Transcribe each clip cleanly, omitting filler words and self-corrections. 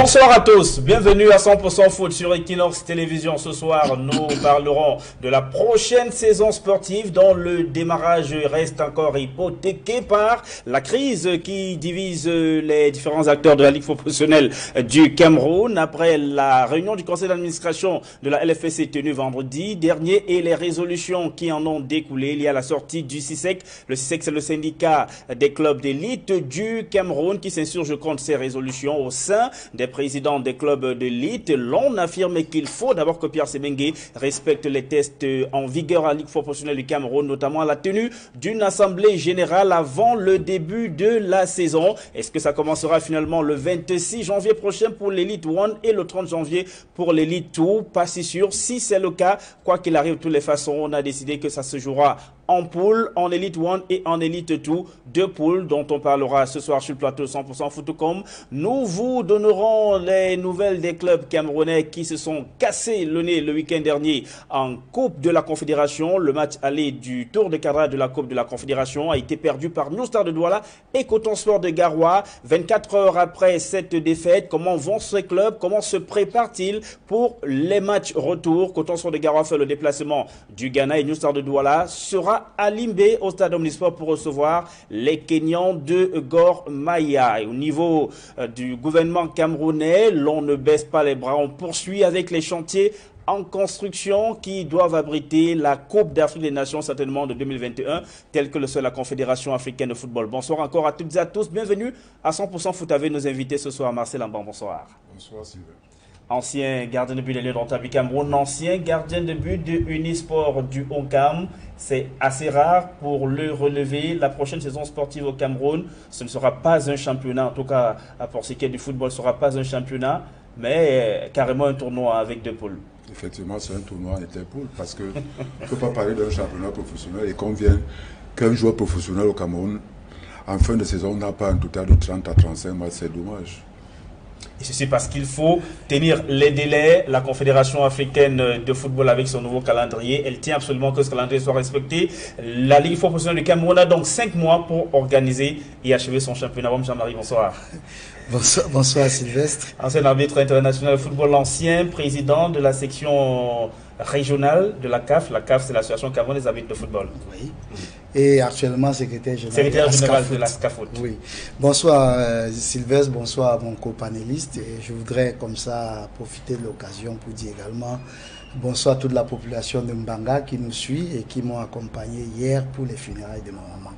Bonsoir à tous, bienvenue à 100% Foot sur Equinox Télévision. Ce soir, nous parlerons de la prochaine saison sportive dont le démarrage reste encore hypothéqué par la crise qui divise les différents acteurs de la Ligue professionnelle du Cameroun. Après la réunion du conseil d'administration de la LFC tenue vendredi dernier et les résolutions qui en ont découlé, il y a la sortie du CISEC. Le CISEC, c'est le syndicat des clubs d'élite du Cameroun qui s'insurge contre ces résolutions au sein des présidents des clubs d'élite. L'on affirme qu'il faut d'abord que Pierre Semengue respecte les tests en vigueur à la Ligue professionnelle du Cameroun, notamment à la tenue d'une assemblée générale avant le début de la saison. Est-ce que ça commencera finalement le 26 janvier prochain pour l'élite 1 et le 30 janvier pour l'élite 2? Pas si sûr. Si c'est le cas, quoi qu'il arrive, de toutes les façons, on a décidé que ça se jouera en poule, en Elite 1 et en Elite 2, deux poules dont on parlera ce soir sur le plateau 100% Footcom. Nous vous donnerons les nouvelles des clubs camerounais qui se sont cassés le nez le week-end dernier en Coupe de la Confédération. Le match aller du tour de cadrage de la Coupe de la Confédération a été perdu par New Star de Douala et Coton Sport de Garoua. 24 heures après cette défaite, comment vont ces clubs? Comment se préparent-ils pour les matchs retour? Coton Sport de Garoua fait le déplacement du Ghana et New Star de Douala sera à Limbé au stade Omnisport pour recevoir les Kenyans de Gor Mahia. Et au niveau du gouvernement camerounais, l'on ne baisse pas les bras, on poursuit avec les chantiers en construction qui doivent abriter la Coupe d'Afrique des Nations certainement de 2021, telle que le soit la Confédération africaine de football. Bonsoir encore à toutes et à tous, bienvenue à 100% Foot avec nos invités ce soir. Marcel Amban, bonsoir. Bonsoir Sylvain. Ancien gardien de but de Lions du Cameroun, ancien gardien de but de Unisport du Oncam. C'est assez rare pour le relever. La prochaine saison sportive au Cameroun, ce ne sera pas un championnat, en tout cas pour ce qui est du football, ce ne sera pas un championnat, mais carrément un tournoi avec deux poules. Effectivement, c'est un tournoi interpoule parce qu'il ne faut pas parler d'un championnat professionnel et qu'on vienne qu'un joueur professionnel au Cameroun, en fin de saison, n'a pas un total de 30 à 35 matchs, c'est dommage. Et ceci parce qu'il faut tenir les délais. La Confédération africaine de football avec son nouveau calendrier, elle tient absolument que ce calendrier soit respecté. La Ligue professionnelle du Cameroun a donc 5 mois pour organiser et achever son championnat. Jean-Marie, bonsoir. Bonsoir Sylvestre. Ancien arbitre international de football, ancien président de la section régionale de la CAF. La CAF, c'est l'association camerounaise des arbitres de football. Oui. Et actuellement secrétaire général de la SCAFOOT. Oui. Bonsoir Sylvestre, bonsoir à mon co-panéliste. Et je voudrais comme ça profiter de l'occasion pour dire également bonsoir à toute la population de Mbanga qui nous suit et qui m'ont accompagné hier pour les funérailles de ma maman.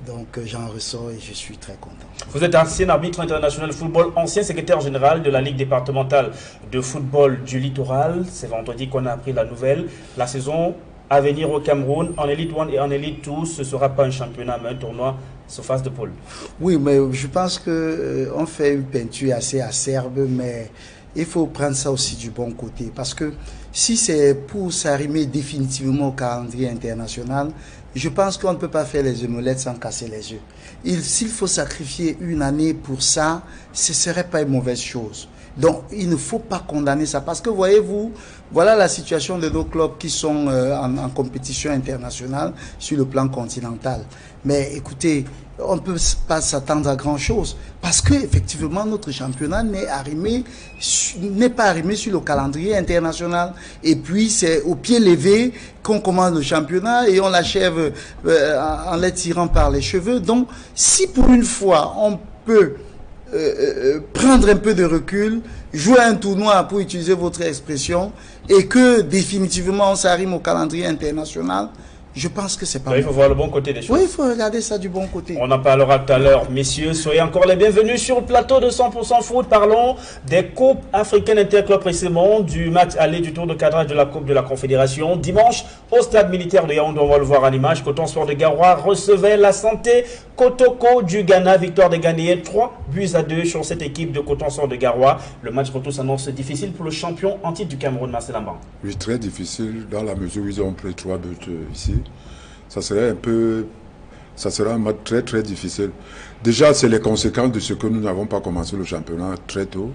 Donc j'en ressors et je suis très content. Vous êtes ancien arbitre international de football, ancien secrétaire général de la Ligue départementale de football du littoral. C'est vendredi qu'on a appris la nouvelle. La saison à venir au Cameroun, en Elite 1 et en Elite 2, ce ne sera pas un championnat, mais un tournoi sur phase de poule. Oui, mais je pense qu'on fait une peinture assez acerbe, mais il faut prendre ça aussi du bon côté. Parce que si c'est pour s'arrimer définitivement au calendrier international, je pense qu'on ne peut pas faire les omelettes sans casser les œufs. S'il faut sacrifier une année pour ça, ce ne serait pas une mauvaise chose. Donc, il ne faut pas condamner ça. Parce que, voyez-vous, voilà la situation de nos clubs qui sont en compétition internationale sur le plan continental. Mais écoutez, on ne peut pas s'attendre à grand-chose. Parce qu'effectivement, notre championnat n'est pas arrimé sur le calendrier international. Et puis, c'est au pied levé qu'on commence le championnat et on l'achève en les tirant par les cheveux. Donc, si pour une fois, on peut prendre un peu de recul, jouer un tournoi pour utiliser votre expression et que définitivement on s'arrime au calendrier international, je pense que c'est pas bon. Il faut voir le bon côté des choses. Oui, il faut regarder ça du bon côté. On en parlera tout à l'heure. Messieurs, soyez encore les bienvenus sur le plateau de 100% Foot. Parlons des Coupes africaines interclubs précisément, du match aller du tour de cadrage de la Coupe de la Confédération. Dimanche, au stade militaire de Yaoundé, on va le voir en image, Coton Sport de Garoua recevait la Santé Kotoko du Ghana. Victoire des Ghanéens, 3-2 sur cette équipe de Coton Sport de Garoua. Le match retour s'annonce difficile pour le champion en titre du Cameroun, Marcel Amban. Oui, très difficile dans la mesure où ils ont pris 3 buts ici. Ça sera un match très très difficile. Déjà, c'est les conséquences de ce que nous n'avons pas commencé le championnat très tôt.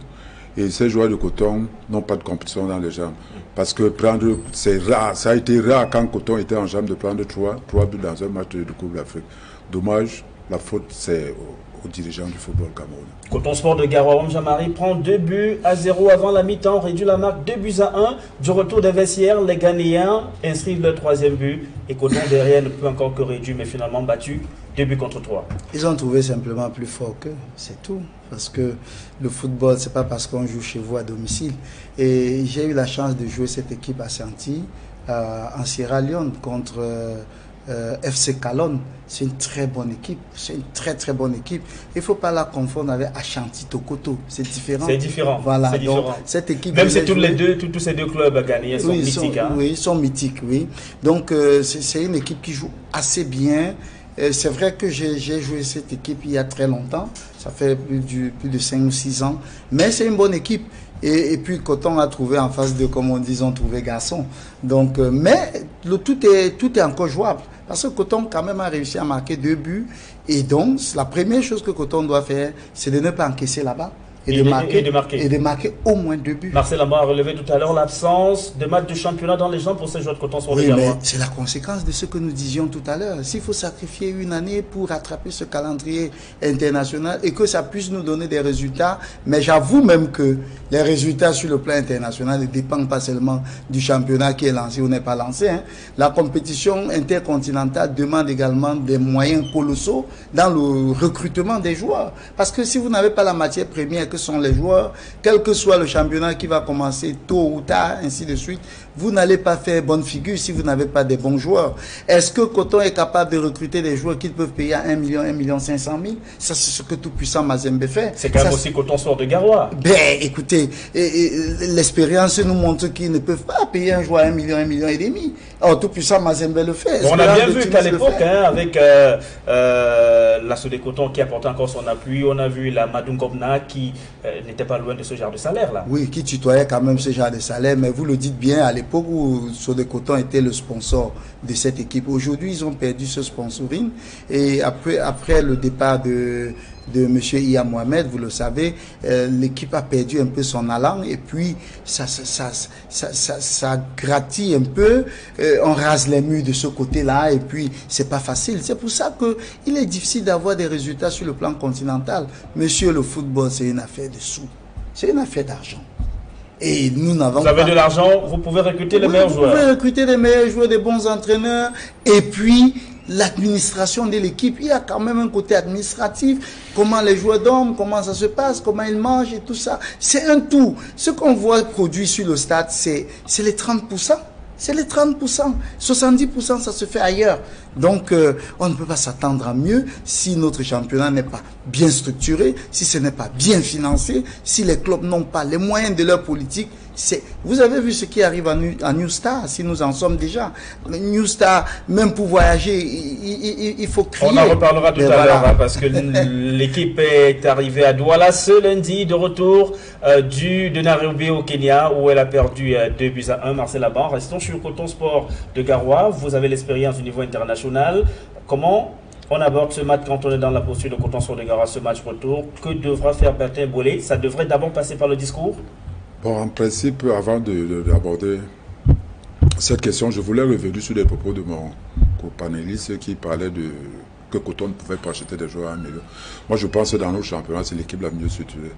Et ces joueurs de Coton n'ont pas de compétition dans les jambes. Parce que c'est rare, ça a été rare quand Coton était en jambes de prendre 3 buts dans un match de Coupe d'Afrique. Dommage, la faute c'est aux dirigeants du football camerounais. Coton Sport de Garoua, Jean-Marie prend 2-0 avant la mi-temps, réduit la marque 2-1. Du retour des vestiaires, les Ghanéens inscrivent le 3e but et Coton derrière ne peut encore que réduire, mais finalement battu 2-3. Ils ont trouvé simplement plus fort qu'eux, c'est tout. Parce que le football, c'est pas parce qu'on joue chez vous à domicile. Et j'ai eu la chance de jouer cette équipe à Santi, en Sierra Leone, contre FC Calonne. C'est une très bonne équipe. C'est une très bonne équipe. Il ne faut pas la confondre avec Ashanti Tokoto. C'est différent. C'est différent. Voilà. C'est différent. Donc, cette équipe. Même si tous ces deux clubs gagnés sont mythiques. Oui, ils sont mythiques, oui. Donc, c'est une équipe qui joue assez bien. C'est vrai que j'ai joué cette équipe il y a très longtemps. Ça fait plus de 5 ou 6 ans. Mais c'est une bonne équipe. Et puis, Coton a trouvé en face de, comme on dit, ils ont trouvé garçon. Donc, mais tout est encore jouable. Parce que Coton, quand même, a réussi à marquer 2 buts. Et donc, la première chose que Coton doit faire, c'est de ne pas encaisser là-bas. Et de marquer au moins 2 buts. Marcel Lamar a relevé tout à l'heure l'absence de matchs de championnat dans les jambes pour ces joueurs de Coton Sport. Oui, mais c'est la conséquence de ce que nous disions tout à l'heure. S'il faut sacrifier une année pour rattraper ce calendrier international et que ça puisse nous donner des résultats, mais j'avoue même que les résultats sur le plan international ne dépendent pas seulement du championnat qui est lancé ou n'est pas lancé. Hein. La compétition intercontinentale demande également des moyens colossaux dans le recrutement des joueurs. Parce que si vous n'avez pas la matière première que sont les joueurs, quel que soit le championnat qui va commencer tôt ou tard, ainsi de suite, vous n'allez pas faire bonne figure si vous n'avez pas des bons joueurs. Est-ce que Coton est capable de recruter des joueurs qu'ils peuvent payer à 1 million, 1,5 million? Ça, c'est ce que tout puissant Mazembe fait. C'est quand même aussi Coton Sport de Garoua. Ben, écoutez, l'expérience nous montre qu'ils ne peuvent pas payer un joueur à 1 million, 1,5 million. Alors, tout puissant Mazembe le fait. Bon, on a bien vu qu'à l'époque, avec la Sodé Coton qui apportait encore son appui, on a vu la Madoum Kobna qui n'était pas loin de ce genre de salaire-là. Oui, qui tutoyait quand même ce genre de salaire, mais vous le dites bien, à l'époque où Sodé Coton était le sponsor de cette équipe. Aujourd'hui, ils ont perdu ce sponsoring et après le départ de M. Iya Mohamed, vous le savez, l'équipe a perdu un peu son allant et puis ça grattille un peu, on rase les murs de ce côté-là et puis c'est pas facile. C'est pour ça que il est difficile d'avoir des résultats sur le plan continental. Monsieur, le football, c'est une affaire de sous, c'est une affaire d'argent. Et nous n'avons pas... Vous avez de l'argent, vous pouvez recruter les meilleurs joueurs. Vous pouvez recruter les meilleurs joueurs, des bons entraîneurs et puis l'administration de l'équipe, il y a quand même un côté administratif, comment les joueurs dorment, comment ça se passe, comment ils mangent et tout ça. C'est un tout. Ce qu'on voit produit sur le stade, c'est les 30%. C'est les 30%. 70%, ça se fait ailleurs. Donc, on ne peut pas s'attendre à mieux si notre championnat n'est pas bien structuré, si ce n'est pas bien financé, si les clubs n'ont pas les moyens de leur politique. Vous avez vu ce qui arrive à New Star, si nous en sommes déjà. New Star, même pour voyager, il faut crier. On en reparlera tout à l'heure, parce que l'équipe est arrivée à Douala ce lundi, de retour de Nairobi au Kenya, où elle a perdu 2-1. Marcel Laban, restons sur Coton Sport de Garoua. Vous avez l'expérience du niveau international. Comment on aborde ce match quand on est dans la posture de Coton Sport de Garoua, ce match retour? Que devra faire Bertin Bolé? Ça devrait d'abord passer par le discours? Bon, en principe, avant d'aborder cette question, je voulais revenir sur les propos de mon co-panéliste qui parlait que Coton ne pouvait pas acheter des joueurs à 1 million. Moi, je pense que dans nos championnats, c'est l'équipe la mieux structurée.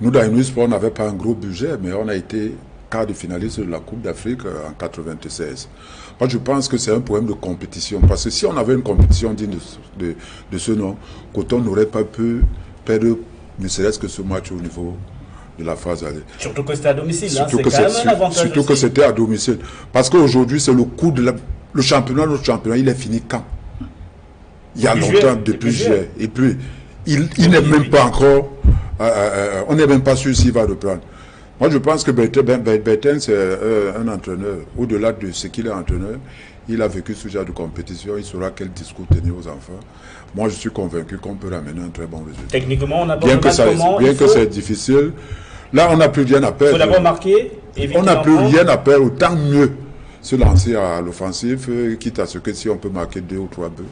Nous, dans Inuit Sport, on n'avait pas un gros budget, mais on a été quart de finaliste de la Coupe d'Afrique en 1996. Moi, je pense que c'est un problème de compétition. Parce que si on avait une compétition digne de ce nom, Coton n'aurait pas pu perdre ne serait-ce que ce match au niveau de la phase aller. Surtout que c'était à domicile, surtout que c'était à domicile. Parce qu'aujourd'hui, c'est le coup de le championnat, notre championnat, il est fini quand? Il y a longtemps, depuis juillet. Et puis, il n'est même pas encore, on n'est même pas sûr s'il va reprendre. Moi, je pense que Bertin, c'est un entraîneur. Au-delà de ce qu'il est entraîneur, il a vécu ce genre de compétition, il saura quel discours tenir aux enfants. Moi, je suis convaincu qu'on peut ramener un très bon résultat. Techniquement, on a bien que c'est difficile. Là, on n'a plus rien à perdre. Il faut d'abord marquer. On n'a plus rien à perdre, autant mieux se lancer à l'offensive, quitte à ce que si on peut marquer 2 ou 3 buts,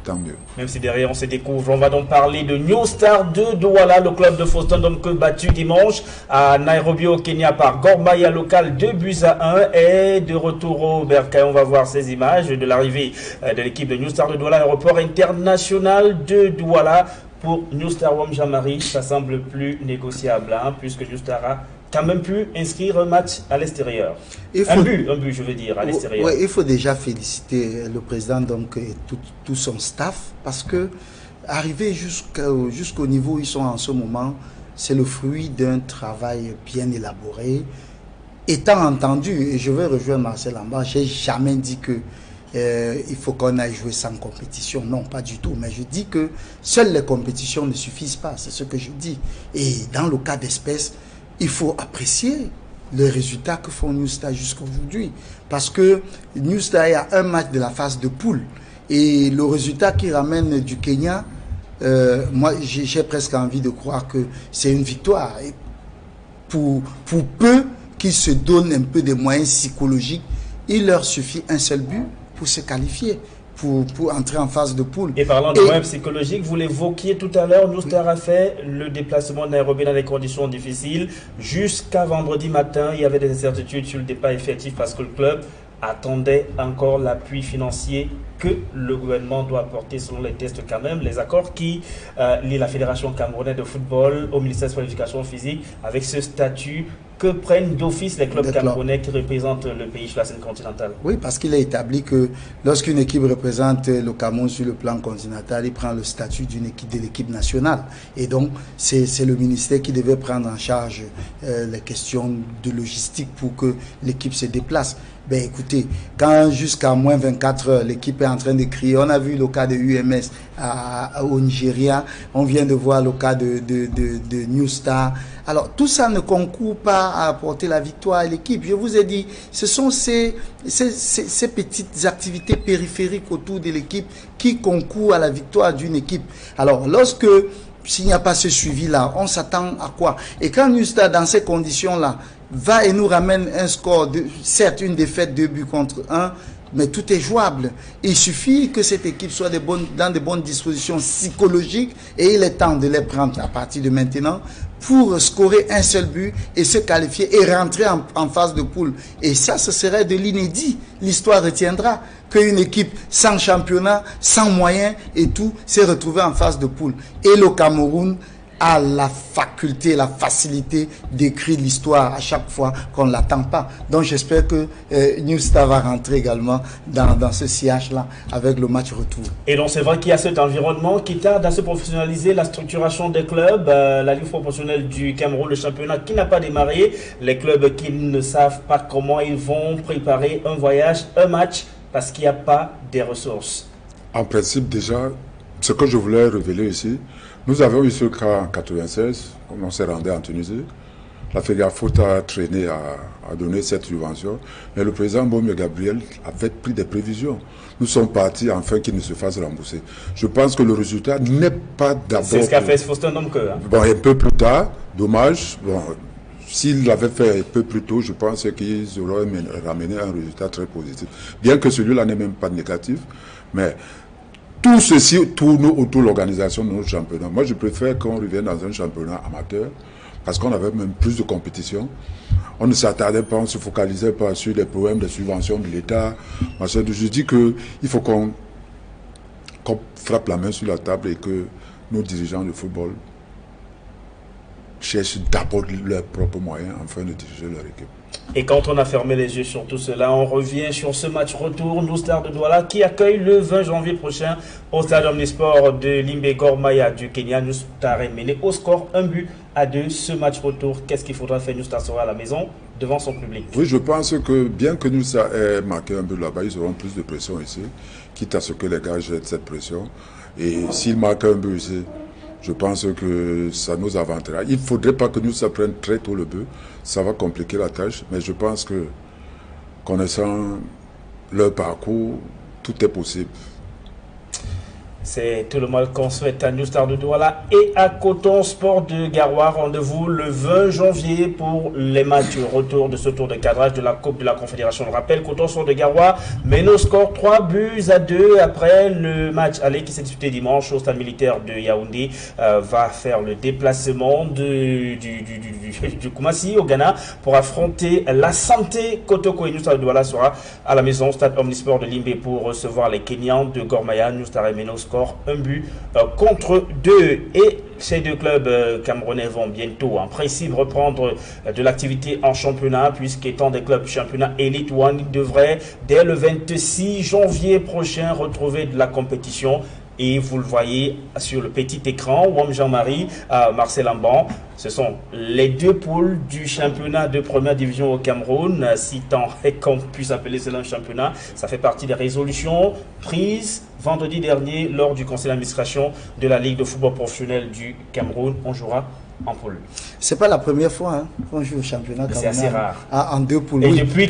tant mieux. Même si derrière on se découvre, on va donc parler de New Star de Douala, le club de Faustin, donc battu dimanche à Nairobi au Kenya par Gor Mahia local 2-1 et de retour au Bercail. On va voir ces images de l'arrivée de l'équipe de New Star de Douala, l'aéroport international de Douala. pour New Star Wam Jamari, ça semble plus négociable, hein, puisque New Star a quand même pu inscrire un match à l'extérieur. Un but, je veux dire, à l'extérieur. Ouais, il faut déjà féliciter le président donc, et tout son staff, parce que arriver jusqu'au niveau où ils sont en ce moment, c'est le fruit d'un travail bien élaboré. Étant entendu, et je vais rejoindre Marcel Amba, je n'ai jamais dit que il faut qu'on aille jouer sans compétition. Non, pas du tout. Mais je dis que seules les compétitions ne suffisent pas. C'est ce que je dis. Et dans le cas d'espèce, il faut apprécier les résultats que font New Star jusqu'à aujourd'hui. Parce que New Star a un match de la phase de poule. Et le résultat qui ramène du Kenya, moi j'ai presque envie de croire que c'est une victoire. Et pour peu qu'ils se donnent un peu des moyens psychologiques, il leur suffit un seul but pour se qualifier, pour entrer en phase de poule. Et parlant de moyens psychologiques, vous l'évoquiez tout à l'heure, New Star a fait le déplacement de Nairobi dans des conditions difficiles. Jusqu'à vendredi matin, il y avait des incertitudes sur le départ effectif parce que le club attendait encore l'appui financier que le gouvernement doit apporter selon les tests quand même, les accords qui lient la Fédération camerounaise de football au ministère de la qualification physique avec ce statut que prennent d'office les clubs camerounais qui représentent le pays sur la scène continentale. Oui, parce qu'il est établi que lorsqu'une équipe représente le Cameroun sur le plan continental, il prend le statut d'une équipe de l'équipe nationale. Et donc, c'est le ministère qui devait prendre en charge les questions de logistique pour que l'équipe se déplace. Ben écoutez, quand jusqu'à moins 24 heures, l'équipe est en train de crier, on a vu le cas de UMS au Nigeria, on vient de voir le cas de New Star. Alors, tout ça ne concourt pas à apporter la victoire à l'équipe. Je vous ai dit, ce sont ces petites activités périphériques autour de l'équipe qui concourent à la victoire d'une équipe. Alors, s'il n'y a pas ce suivi-là, on s'attend à quoi? Et quand New Star, dans ces conditions-là, va et nous ramène un score, certes une défaite 2 buts contre 1, mais tout est jouable. Il suffit que cette équipe soit dans de bonnes dispositions psychologiques et il est temps de les prendre à partir de maintenant pour scorer un seul but et se qualifier et rentrer en phase de poule. Et ça, ce serait de l'inédit. L'histoire retiendra qu'une équipe sans championnat, sans moyens et tout, s'est retrouvée en phase de poule. Et le Cameroun a la faculté, la facilité d'écrire l'histoire à chaque fois qu'on ne l'attend pas. Donc j'espère que New Star va rentrer également dans ce sillage-là avec le match retour. Et donc c'est vrai qu'il y a cet environnement qui tarde à se professionnaliser, la structuration des clubs, la Ligue professionnelle du Cameroun, le championnat qui n'a pas démarré, les clubs qui ne savent pas comment ils vont préparer un voyage, un match, parce qu'il n'y a pas des ressources. En principe déjà, ce que je voulais révéler ici, nous avons eu ce cas en 1996, on s'est rendu en Tunisie. La FEGAFOOT a traîné à donner cette subvention, mais le président Mbomé Gabriel avait pris des prévisions. Nous sommes partis enfin qu'il ne se fasse rembourser. Je pense que le résultat n'est pas d'abord... C'est ce qu'a fait Faustin Domke. Hein. Bon, un peu plus tard, dommage. Bon, s'il l'avait fait un peu plus tôt, je pense qu'ils auraient ramené un résultat très positif. Bien que celui-là n'est même pas négatif, mais... tout ceci tourne autour de l'organisation de notre championnat. Moi, je préfère qu'on revienne dans un championnat amateur parce qu'on avait même plus de compétition. On ne s'attardait pas, on ne se focalisait pas sur les problèmes de subventions de l'État. Je dis qu'il faut qu'on frappe la main sur la table et que nos dirigeants de football cherchent d'abord leurs propres moyens afin de diriger leur équipe. Et quand on a fermé les yeux sur tout cela, on revient sur ce match retour, New Star de Douala qui accueille le 20 janvier prochain au stade Omnisport de Limbe Gor Mahia du Kenya. New Star est mené au score 1-2. Ce match retour, qu'est-ce qu'il faudra faire? New Star sera à la maison devant son public. Oui, je pense que bien que New Star ait marqué un but là-bas, ils auront plus de pression ici, quitte à ce que les gars jettent cette pression. Et s'ils marquent un but ici, je pense que ça nous avantagera. Il ne faudrait pas que nous ça prenne très tôt le but. Ça va compliquer la tâche. Mais je pense que, connaissant leur parcours, tout est possible. C'est tout le mal qu'on souhaite à New Star de Douala et à Coton Sport de Garoua. Rendez-vous le 20 janvier pour les matchs retour de ce tour de cadrage de la Coupe de la Confédération. Je rappelle, Coton Sport de Garoua mène au score 3-2 après le match aller qui s'est disputé dimanche au stade militaire de Yaoundé. Va faire le déplacement du Koumassi au Ghana pour affronter la Santé Kotoko. Et New Star de Douala sera à la maison au stade Omnisport de Limbe pour recevoir les Kenyans de Gor Mahia. New Star est mené au score score 1 but contre 2. Et ces deux clubs camerounais vont bientôt en principe reprendre de l'activité en championnat, puisqu'étant des clubs championnat Elite One, ils devraient dès le 26 janvier prochain retrouver de la compétition. Et vous le voyez sur le petit écran, Wam Jean-Marie, Marcel Amban, ce sont les deux poules du championnat de première division au Cameroun, si tant est qu'on puisse appeler cela un championnat. Ça fait partie des résolutions prises vendredi dernier lors du conseil d'administration de la Ligue de football professionnel du Cameroun. On jouera en poule. C'est pas la première fois qu'on joue au championnat. C'est assez rare. En deux poules. Et oui, depuis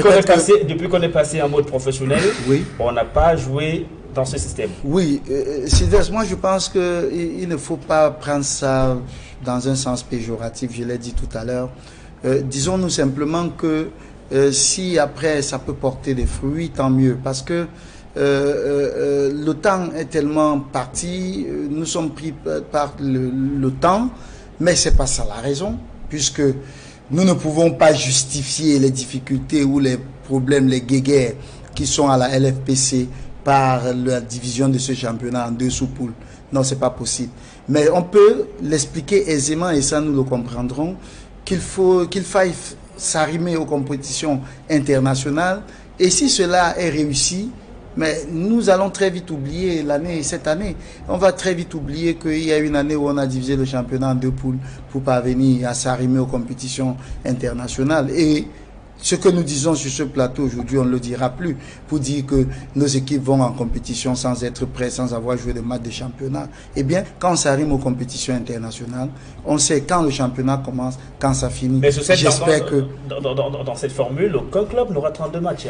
qu'on est passé en mode professionnel, oui, on n'a pas joué dans ce système. Oui, Sylvestre, moi je pense qu'il ne faut pas prendre ça dans un sens péjoratif, je l'ai dit tout à l'heure. Disons-nous simplement que si après ça peut porter des fruits, tant mieux. Parce que le temps est tellement parti, nous sommes pris par le temps, mais c'est pas ça la raison, puisque nous ne pouvons pas justifier les difficultés ou les problèmes, les guéguerres qui sont à la LFPC par la division de ce championnat en deux sous-poules. Non, c'est pas possible. Mais on peut l'expliquer aisément, et ça nous le comprendrons, qu'il faille s'arrimer aux compétitions internationales. Et si cela est réussi, mais nous allons très vite oublier cette année. On va très vite oublier qu'il y a une année où on a divisé le championnat en deux poules pour parvenir à s'arrimer aux compétitions internationales. Et ce que nous disons sur ce plateau aujourd'hui, on ne le dira plus, pour dire que nos équipes vont en compétition sans être prêts, sans avoir joué de matchs de championnat. Eh bien, quand on s'arrime aux compétitions internationales, on sait quand le championnat commence, quand ça finit. Mais j'espère que dans cette formule, aucun club n'aura 32 matchs.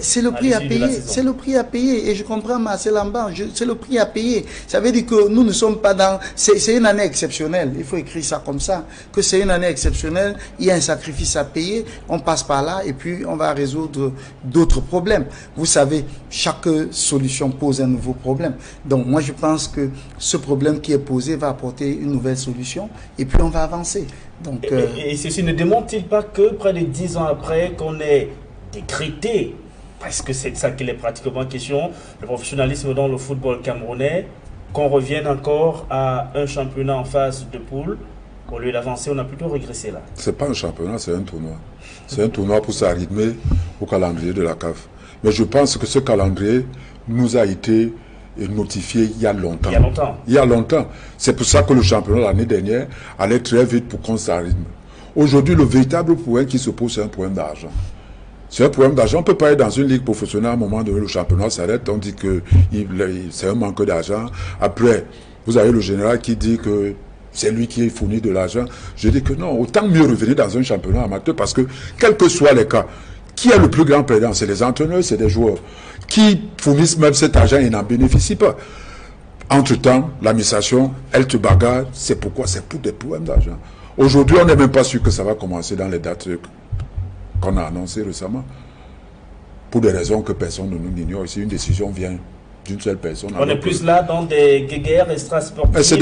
C'est le prix à payer. C'est le prix à payer. Et je comprends Marcel Amban. C'est le prix à payer. Ça veut dire que nous ne sommes pas dans... C'est une année exceptionnelle. Il faut écrire ça comme ça. Que c'est une année exceptionnelle. Il y a un sacrifice à payer. On passe par là et puis on va résoudre d'autres problèmes. Vous savez, chaque solution pose un nouveau problème. Donc moi je pense que ce problème qui est posé va apporter une nouvelle solution et puis on va avancer. Donc, et ceci ne démontre-t-il pas que près de 10 ans après qu'on est décrété, parce que c'est de ça qu'il est pratiquement question, le professionnalisme dans le football camerounais, qu'on revienne encore à un championnat en phase de poule, au lieu d'avancer, on a plutôt régressé là. C'est pas un championnat, c'est un tournoi. C'est un tournoi pour s'arrimer au calendrier de la CAF. Mais je pense que ce calendrier nous a été notifié il y a longtemps. Il y a longtemps. C'est pour ça que le championnat l'année dernière allait très vite pour qu'on s'arrime. Aujourd'hui, le véritable problème qui se pose, c'est un problème d'argent. C'est un problème d'argent. On ne peut pas être dans une ligue professionnelle à un moment donné, le championnat s'arrête, on dit que c'est un manque d'argent. Après, vous avez le général qui dit que c'est lui qui fournit de l'argent. Je dis que non, autant mieux revenir dans un championnat amateur parce que, quels que soient les cas, qui est le plus grand perdant? C'est les entraîneurs, c'est des joueurs qui fournissent même cet argent et n'en bénéficient pas. Entre-temps, l'administration, elle te bagarre. C'est pourquoi? C'est pour des problèmes d'argent. Aujourd'hui, on n'est même pas sûr que ça va commencer dans les dates qu'on a annoncé récemment, pour des raisons que personne ne nous ignore. Ici, une décision vient d'une seule personne. On est plus là dans des guerres extra-sportives. C'est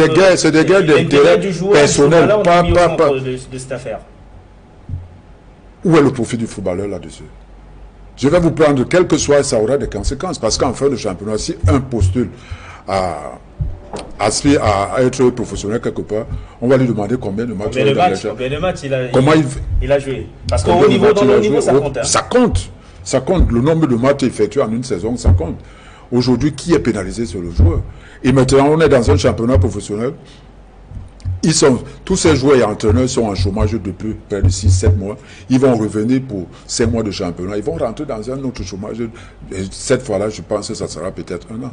des guerres d'intérêt personnel, pas de cette affaire. Où est le profit du footballeur là-dessus? Je vais vous prendre, quel que soit, ça aura des conséquences, parce qu'en fin de championnat, si un postule aspire à être professionnel quelque part, on va lui demander combien de matchs il a joué. Parce qu'au niveau, dans le niveau, ça compte. Ça compte. Le nombre de matchs effectués en une saison, ça compte. Aujourd'hui, qui est pénalisé sur le joueur? Et maintenant, on est dans un championnat professionnel. Tous ces joueurs et entraîneurs sont en chômage depuis près de 6-7 mois. Ils vont revenir pour 5 mois de championnat. Ils vont rentrer dans un autre chômage. Et cette fois-là, je pense que ça sera peut-être 1 an.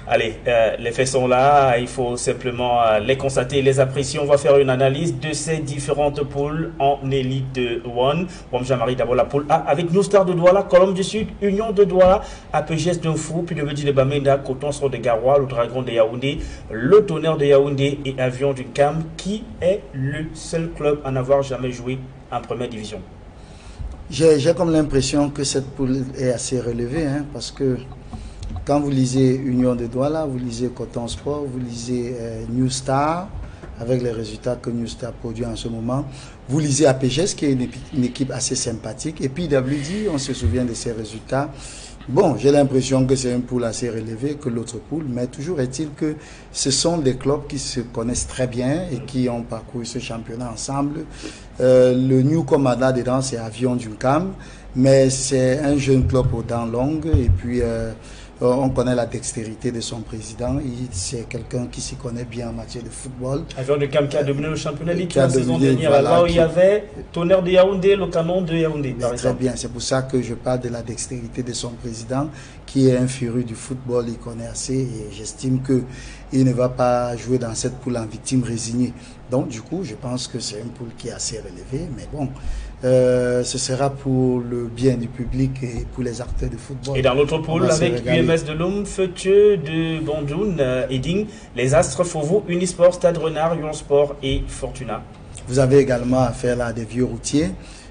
Allez, les faits sont là, il faut simplement les constater, les apprécier. On va faire une analyse de ces différentes poules en Elite One. Bon, Jean-Marie, d'abord la poule A avec New Star de Douala, Colombe du Sud, Union de Douala, APGS de Fou, puis le Petit de Bamenda, Coton Sort de Garoua, le Dragon de Yaoundé, le Tonnerre de Yaoundé et Avion du Cam, qui est le seul club à n'avoir jamais joué en première division. J'ai comme l'impression que cette poule est assez relevée, parce que quand vous lisez Union de Douala, vous lisez Coton Sport, vous lisez New Star, avec les résultats que New Star produit en ce moment. Vous lisez APGS, qui est une équipe assez sympathique. Et puis WD, on se souvient de ses résultats. Bon, j'ai l'impression que c'est une poule assez relevée que l'autre poule, mais toujours est-il que ce sont des clubs qui se connaissent très bien et qui ont parcouru ce championnat ensemble. Le New Comada dedans, c'est Avion du Cam, mais c'est un jeune club aux dents longues et puis on connaît la dextérité de son président. C'est quelqu'un qui s'y connaît bien en matière de football. Avion du Cam qui a dominé le championnat Ligue la saison dominé, dernière. Voilà, là où il y avait Tonnerre de Yaoundé, le Canon de Yaoundé, par très exemple. bien, c'est pour ça que je parle de la dextérité de son président, qui est un féru du football, il connaît assez et j'estime qu'il ne va pas jouer dans cette poule en victime résignée. Donc du coup, je pense que c'est une poule qui est assez relevée, mais bon, ce sera pour le bien du public et pour les acteurs de football. Et dans l'autre poule, avec UMS de Lom, Feuthieu de Bandjoun, Eding, les Astres, Fauveau, Unisport, Stade Renard, Lyon Sport et Fortuna. Vous avez également affaire à des vieux routiers.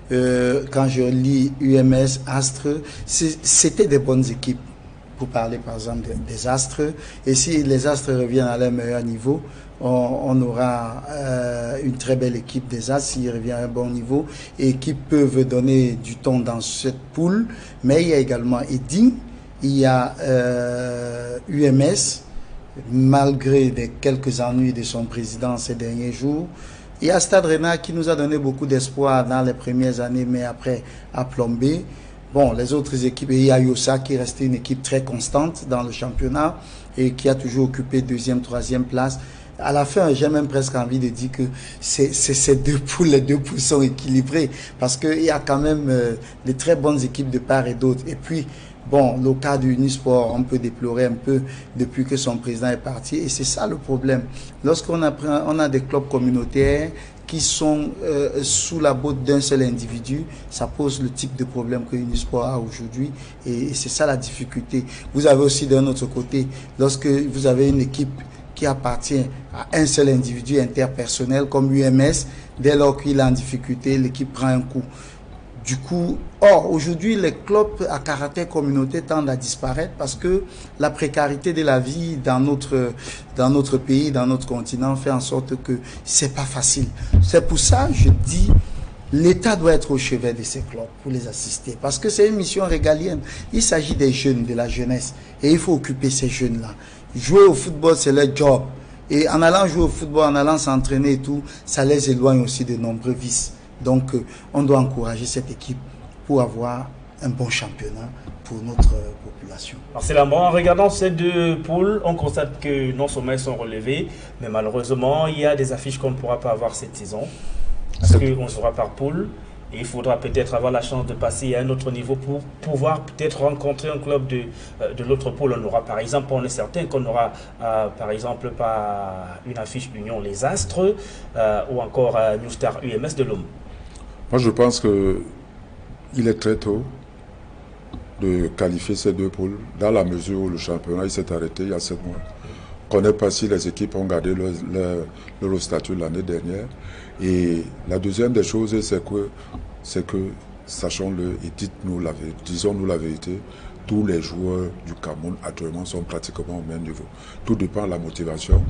Quand je lis UMS, Astres, c'était des bonnes équipes. Pour parler par exemple des Astres. Et si les Astres reviennent à leur meilleur niveau, on aura une très belle équipe des Astres s'ils reviennent à un bon niveau et qui peuvent donner du ton dans cette poule. Mais il y a également Eding, il y a UMS, malgré quelques ennuis de son président ces derniers jours. Il y a Stade Renard qui nous a donné beaucoup d'espoir dans les premières années, mais après a plombé. Bon, les autres équipes, il y a Yosa qui est resté une équipe très constante dans le championnat et qui a toujours occupé deuxième, troisième place. À la fin, j'ai même presque envie de dire que ces deux poules, les deux poules sont équilibrées parce qu'il y a quand même de très bonnes équipes de part et d'autre. Et puis, bon, le cas du Unisport, on peut déplorer un peu depuis que son président est parti. Et c'est ça le problème. Lorsqu'on a des clubs communautaires qui sont sous la botte d'un seul individu, ça pose le type de problème que Unisport a aujourd'hui et c'est ça la difficulté. Vous avez aussi d'un autre côté, lorsque vous avez une équipe qui appartient à un seul individu interpersonnel comme UMS, dès lors qu'il est en difficulté, l'équipe prend un coup. Du coup, aujourd'hui, les clubs à caractère communautaire tendent à disparaître parce que la précarité de la vie dans notre pays, dans notre continent, fait en sorte que c'est pas facile. C'est pour ça, je dis, l'État doit être au chevet de ces clubs pour les assister parce que c'est une mission régalienne. Il s'agit des jeunes, de la jeunesse et il faut occuper ces jeunes-là. Jouer au football, c'est leur job. Et en allant jouer au football, en allant s'entraîner et tout, ça les éloigne aussi de nombreux vices. Donc, on doit encourager cette équipe pour avoir un bon championnat pour notre population. En regardant ces deux poules, on constate que non seulement elles sont relevées, mais malheureusement, il y a des affiches qu'on ne pourra pas avoir cette saison. Parce qu'on sera par poule. Et il faudra peut-être avoir la chance de passer à un autre niveau pour pouvoir peut-être rencontrer un club de l'autre pôle. On aura par exemple, on est certain qu'on aura par exemple pas une affiche Union Les Astres ou encore New Star UMS de Lom. Moi je pense qu'il est très tôt de qualifier ces deux poules dans la mesure où le championnat il s'est arrêté il y a 7 mois. On ne connaît pas si les équipes ont gardé leur statut l'année dernière. Et la deuxième des choses, c'est que sachons-le et disons-nous la vérité, tous les joueurs du Cameroun actuellement sont pratiquement au même niveau. Tout dépend de la motivation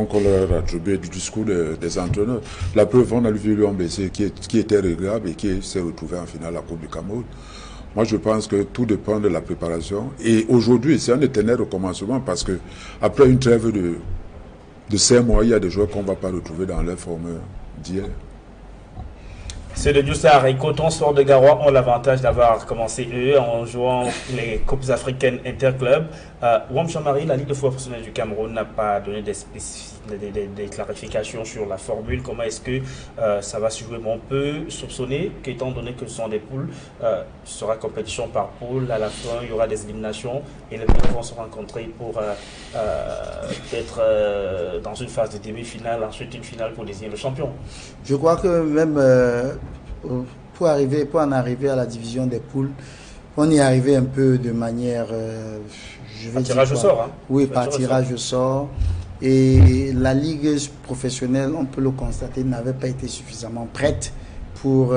qu'on leur attribue et du discours des entraîneurs. La preuve, on a vu Lyon Blessé qui était regrettable et qui s'est retrouvé en finale à la Coupe du Cameroun. Moi, je pense que tout dépend de la préparation. Et aujourd'hui, c'est un éternel recommencement parce que après une trêve de 5 mois, il y a des joueurs qu'on ne va pas retrouver dans leur forme d'hier. C'est le New Star et Coton Sport de Garoua ont l'avantage d'avoir commencé eux en jouant les Coupes africaines interclubs. Wam Chamari, la Ligue de football professionnel du Cameroun, n'a pas donné des clarifications sur la formule. Comment est-ce que ça va se jouer? On peut soupçonner qu'étant donné que ce sont des poules, ce sera compétition par poule. À la fin, il y aura des éliminations et les poules vont se rencontrer pour être dans une phase de demi-finale, ensuite une finale pour désigner le champion. Je crois que même pour en arriver à la division des poules, on y est arrivé un peu de manière... par tirage au sort, hein? Oui, par tirage au sort. Et la Ligue professionnelle, on peut le constater, n'avait pas été suffisamment prête pour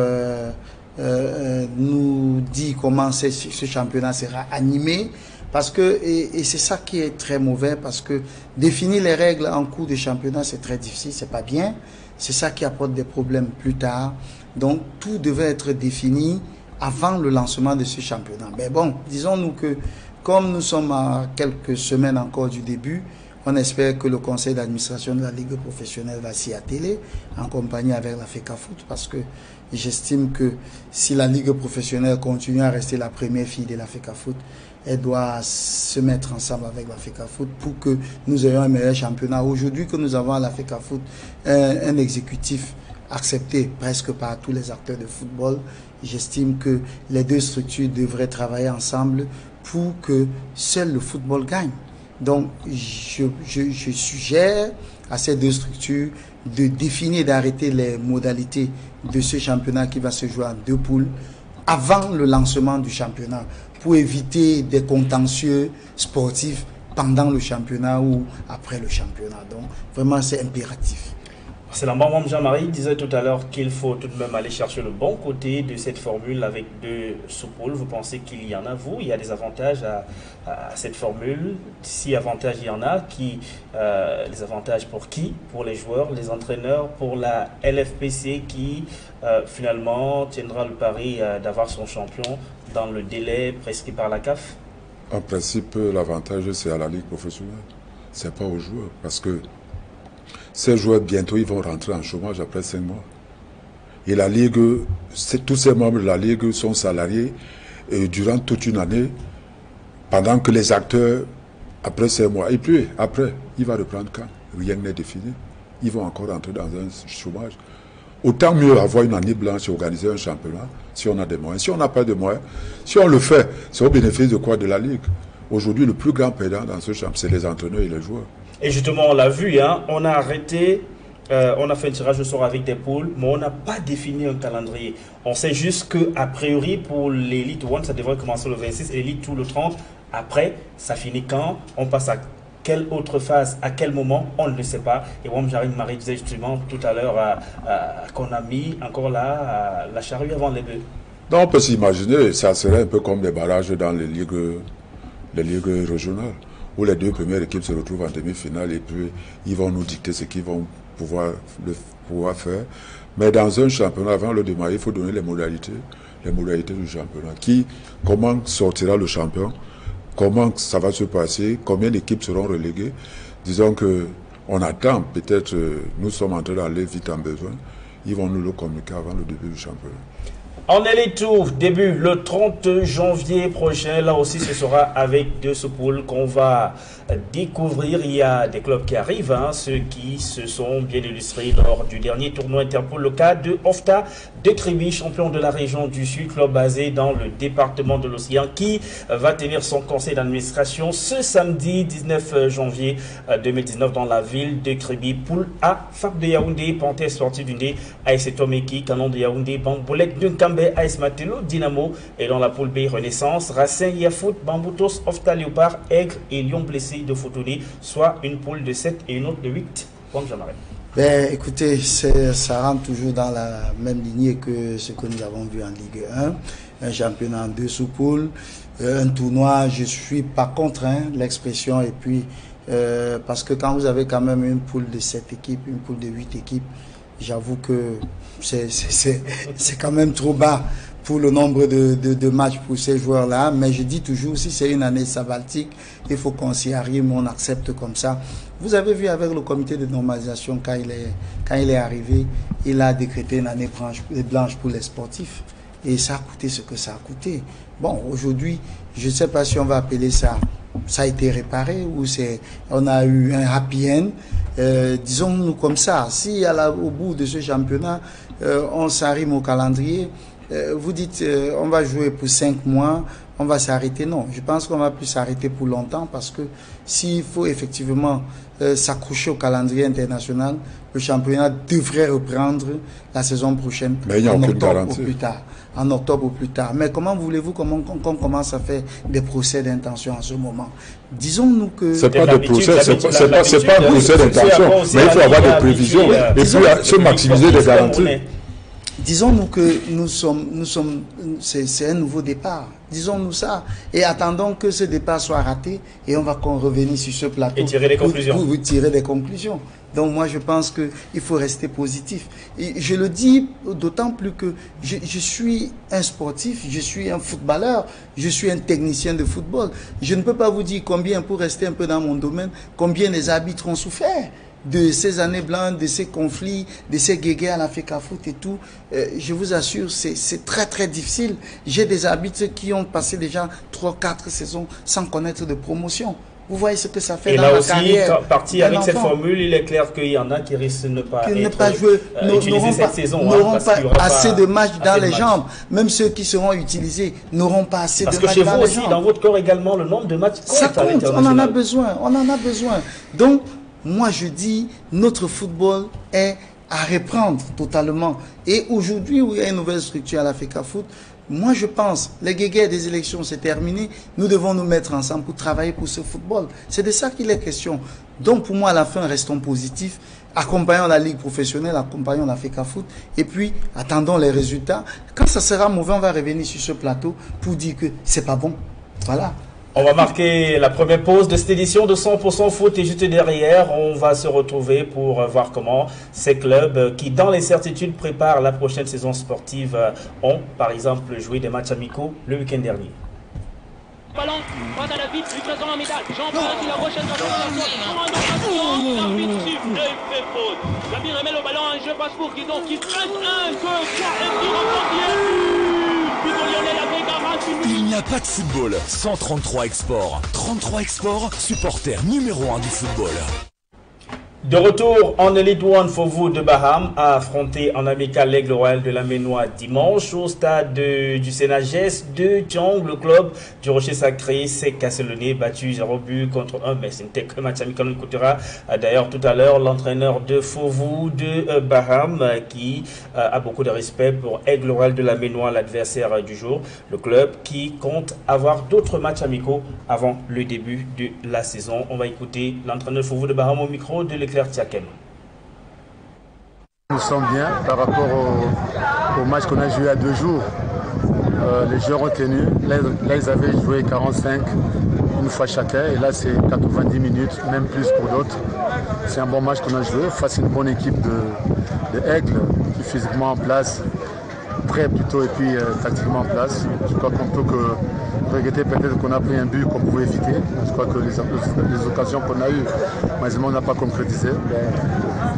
nous dire comment ce championnat sera animé. Parce que, et c'est ça qui est très mauvais, parce que définir les règles en cours de championnat, c'est très difficile, c'est pas bien. C'est ça qui apporte des problèmes plus tard. Donc, tout devait être défini avant le lancement de ce championnat. Mais bon, disons-nous que comme nous sommes à quelques semaines encore du début, on espère que le conseil d'administration de la Ligue professionnelle va s'y atteler en compagnie avec la FECAFOOT, parce que j'estime que si la Ligue professionnelle continue à rester la première fille de la FECAFOOT, elle doit se mettre ensemble avec la FECAFOOT pour que nous ayons un meilleur championnat. Aujourd'hui que nous avons à la FECAFOOT un exécutif accepté presque par tous les acteurs de football, j'estime que les deux structures devraient travailler ensemble pour que seul le football gagne. Donc, je suggère à ces deux structures de définir et d'arrêter les modalités de ce championnat qui va se jouer en 2 poules avant le lancement du championnat pour éviter des contentieux sportifs pendant le championnat ou après le championnat. Donc, vraiment, c'est impératif. C'est la maman Jean-Marie disait tout à l'heure qu'il faut tout de même aller chercher le bon côté de cette formule avec 2 sous-poules. Vous pensez qu'il y en a, vous? Il y a des avantages à cette formule. Si avantages il y en a, les avantages pour qui? Pour les joueurs, les entraîneurs, pour la LFPC qui finalement tiendra le pari d'avoir son champion dans le délai prescrit par la CAF? En principe, l'avantage c'est à la Ligue professionnelle. C'est pas aux joueurs parce que ces joueurs, bientôt, ils vont rentrer en chômage après 5 mois. Et la Ligue, tous ces membres de la Ligue sont salariés durant toute une année, pendant que les acteurs, après 5 mois, et puis après, il va reprendre quand? Rien n'est défini. Ils vont encore rentrer dans un chômage. Autant mieux avoir une année blanche et organiser un championnat, si on a des moyens. Si on n'a pas de moyens, si on le fait, c'est au bénéfice de quoi? De la Ligue. Aujourd'hui, le plus grand perdant dans ce championnat, c'est les entraîneurs et les joueurs. Et justement, on l'a vu, hein, on a arrêté, on a fait un tirage au sort avec des poules, mais on n'a pas défini un calendrier. On sait juste qu'a priori, pour l'Elite 1, ça devrait commencer le 26 et l'Elite 2 le 30. Après, ça finit quand? On passe à quelle autre phase? À quel moment? On ne le sait pas. Et moi, Marie disait justement tout à l'heure qu'on a mis encore là la charrue avant les bœufs. Donc on peut s'imaginer, ça serait un peu comme les barrages dans les ligues régionales, où les 2 premières équipes se retrouvent en demi-finale et puis ils vont nous dicter ce qu'ils vont pouvoir faire. Mais dans un championnat, avant le démarrage, il faut donner les modalités du championnat. Comment sortira le champion, comment ça va se passer, combien d'équipes seront reléguées. Disons qu'on attend, peut-être, nous sommes en train d'aller vite en besoin, ils vont nous le communiquer avant le début du championnat. En Elite Tour, début le 30 janvier prochain. Là aussi, ce sera avec 2 sous-poules qu'on va découvrir. Il y a des clubs qui arrivent, hein, ceux qui se sont bien illustrés lors du dernier tournoi Interpol. Le cas de Ofta de Kribi, champion de la région du Sud, club basé dans le département de l'Océan, qui va tenir son conseil d'administration ce samedi 19 janvier 2019 dans la ville de Kribi. Poule A, FAP de Yaoundé, Panthère Sportive d'Undé, AS Tomeki, Canon de Yaoundé, Bamboulette Dunkambe, AS Matelo, Dynamo, et dans la poule B, Renaissance, Racing, Yafoot, Bamboutos, Ofta Léopard, Aigre et Lyon Blessé de Fotoni, soit une poule de 7 et une autre de 8. Bon, j'aimerais. Ben, écoutez, ça rentre toujours dans la même lignée que ce que nous avons vu en Ligue 1. Un championnat en 2 sous-poules, un tournoi, je suis pas contre l'expression, et puis parce que quand vous avez quand même une poule de 7 équipes, une poule de 8 équipes, j'avoue que c'est quand même trop bas pour le nombre de matchs pour ces joueurs-là. Mais je dis toujours, si c'est une année sabbatique, il faut qu'on s'y arrive, on accepte comme ça. Vous avez vu avec le comité de normalisation, quand il est arrivé, il a décrété une année blanche pour les sportifs. Et ça a coûté ce que ça a coûté. Bon, aujourd'hui, je ne sais pas si on va appeler ça a été réparé ou on a eu un happy end. Disons-nous comme ça, si au bout de ce championnat, on s'arrime au calendrier, vous dites on va jouer pour 5 mois, on va s'arrêter. Non, je pense qu'on va plus s'arrêter pour longtemps, parce que s'il faut effectivement s'accrocher au calendrier international, le championnat devrait reprendre la saison prochaine, mais il n'y a aucune garantie. En octobre ou plus tard. Mais comment voulez-vous qu'on commence à faire des procès d'intention en ce moment? Disons-nous que... C'est pas des procès, c'est pas un procès d'intention, mais il faut avoir des prévisions et puis se maximiser des garanties. Disons-nous que c'est un nouveau départ. Disons-nous ça. Et attendons que ce départ soit raté et on va revenir sur ce plateau. Et tirer des conclusions. Pour tirer des conclusions. Donc moi je pense qu'il faut rester positif. Et je le dis d'autant plus que je suis un sportif, je suis un footballeur, je suis un technicien de football. Je ne peux pas vous dire combien, pour rester un peu dans mon domaine, combien les arbitres ont souffert de ces années blanches, de ces conflits, de ces guéguerres à la FECAFOOT et tout. Je vous assure, c'est très très difficile. J'ai des arbitres qui ont passé déjà 3-4 saisons sans connaître de promotion. Vous voyez ce que ça fait dans la carrière. Et là aussi, parti avec cette formule, il est clair qu'il y en a qui risquent de ne pas utiliser cette saison. N'auront pas assez de matchs dans les jambes. Même ceux qui seront utilisés n'auront pas assez de matchs dans les jambes. Parce que chez vous aussi, dans votre corps également, le nombre de matchs compte. Ça compte, on en a besoin, on en a besoin. Donc, moi je dis, notre football est à reprendre totalement. Et aujourd'hui, où il y a une nouvelle structure à la FECAFOOT, moi je pense, les guéguerres des élections c'est terminé, nous devons nous mettre ensemble pour travailler pour ce football. C'est de ça qu'il est question. Donc pour moi à la fin, restons positifs, accompagnons la ligue professionnelle, accompagnons la FECAFOOT et puis attendons les résultats. Quand ça sera mauvais, on va revenir sur ce plateau pour dire que c'est pas bon. Voilà. On va marquer la première pause de cette édition de 100% foot et juste derrière, on va se retrouver pour voir comment ces clubs qui, dans l'incertitude, préparent la prochaine saison sportive ont, par exemple, joué des matchs amicaux le week-end dernier. Ballon, passe à la vite, livraison en métal. Jean-Pierre qui la prochaine Zabir remet le ballon en jeu, passe pour Guidon qui presse 1, 2, 3 et tire en portier. Il n'y a pas de football sans 33 Export. 33 Export, supporter numéro 1 du football. De retour en Elite One, Fovu de Baham a affronté en amical l'Aigle Royal de la Ménois dimanche au stade du Sénagès de Tiong. Le club du Rocher Sacré s'est cassé le nez, battu 0 but contre 1, mais ce n'était que match amical. On écoutera d'ailleurs tout à l'heure l'entraîneur de Fovu de Baham qui a beaucoup de respect pour Aigle Royal de la Ménois, l'adversaire du jour. Le club qui compte avoir d'autres matchs amicaux avant le début de la saison. On va écouter l'entraîneur de Fovu de Baham au micro de l'éclair. Nous sommes bien par rapport au match qu'on a joué il y a 2 jours. Les joueurs ont tenu. Là, ils avaient joué 45 une fois chacun. Et là, c'est 90 minutes, même plus pour d'autres. C'est un bon match qu'on a joué face à une bonne équipe de Aigle qui est physiquement en place, prêt plutôt, et puis tactiquement en place. Je crois qu'on peut que regretter peut-être qu'on a pris un but qu'on pouvait éviter. Je crois que les occasions qu'on a eues, malheureusement, on n'a pas concrétisé.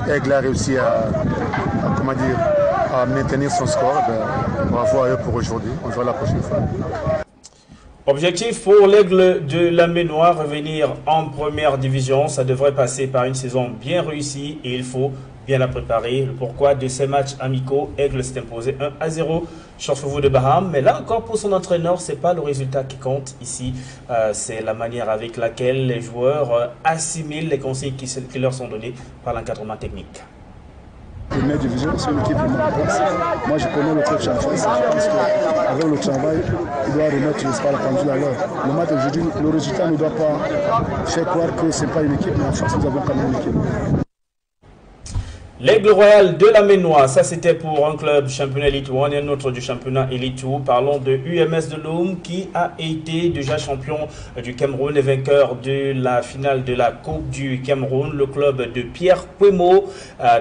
Aigle a réussi à maintenir son score. Bravo à eux pour aujourd'hui. On se voit la prochaine fois. Objectif pour l'Aigle de la Ménois, revenir en première division. Ça devrait passer par une saison bien réussie et il faut bien la préparer. Le pourquoi de ces matchs amicaux, Aigle s'est imposé 1-0 sur Fovu de Baham. Mais là encore, pour son entraîneur, ce n'est pas le résultat qui compte ici. C'est la manière avec laquelle les joueurs assimilent les consignes qui leur sont données par l'encadrement technique. Première division, c'est une équipe vraiment complexe. Moi, je connais le coach en face. Je pense qu'avec le travail, il doit remettre la pendule à l'heure. Le match aujourd'hui, le résultat ne doit pas faire croire que ce n'est pas une équipe, mais en face, nous avons quand même une équipe. L'Aigle Royal de la Ménois, ça c'était pour un club championnat Elite 1 et un autre du championnat Elite 2. Parlons de UMS de Loum qui a été déjà champion du Cameroun et vainqueur de la finale de la Coupe du Cameroun. Le club de Pierre Kwemo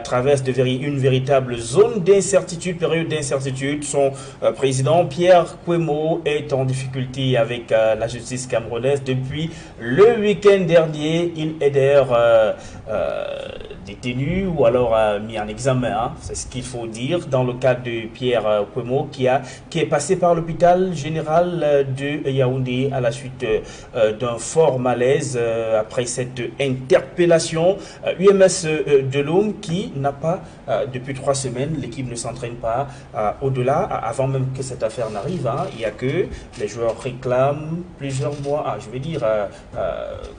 traverse une véritable zone d'incertitude, période d'incertitude. Son président Pierre Kwemo est en difficulté avec la justice camerounaise depuis le week-end dernier. Il est d'ailleurs détenu ou alors mis en examen, hein, c'est ce qu'il faut dire, dans le cas de Pierre Kwemo qui est passé par l'hôpital général de Yaoundé à la suite d'un fort malaise après cette interpellation. UMS de Loum qui n'a pas, depuis 3 semaines, l'équipe ne s'entraîne pas au-delà, avant même que cette affaire n'arrive, hein, il y a que les joueurs réclament plusieurs mois, je vais dire,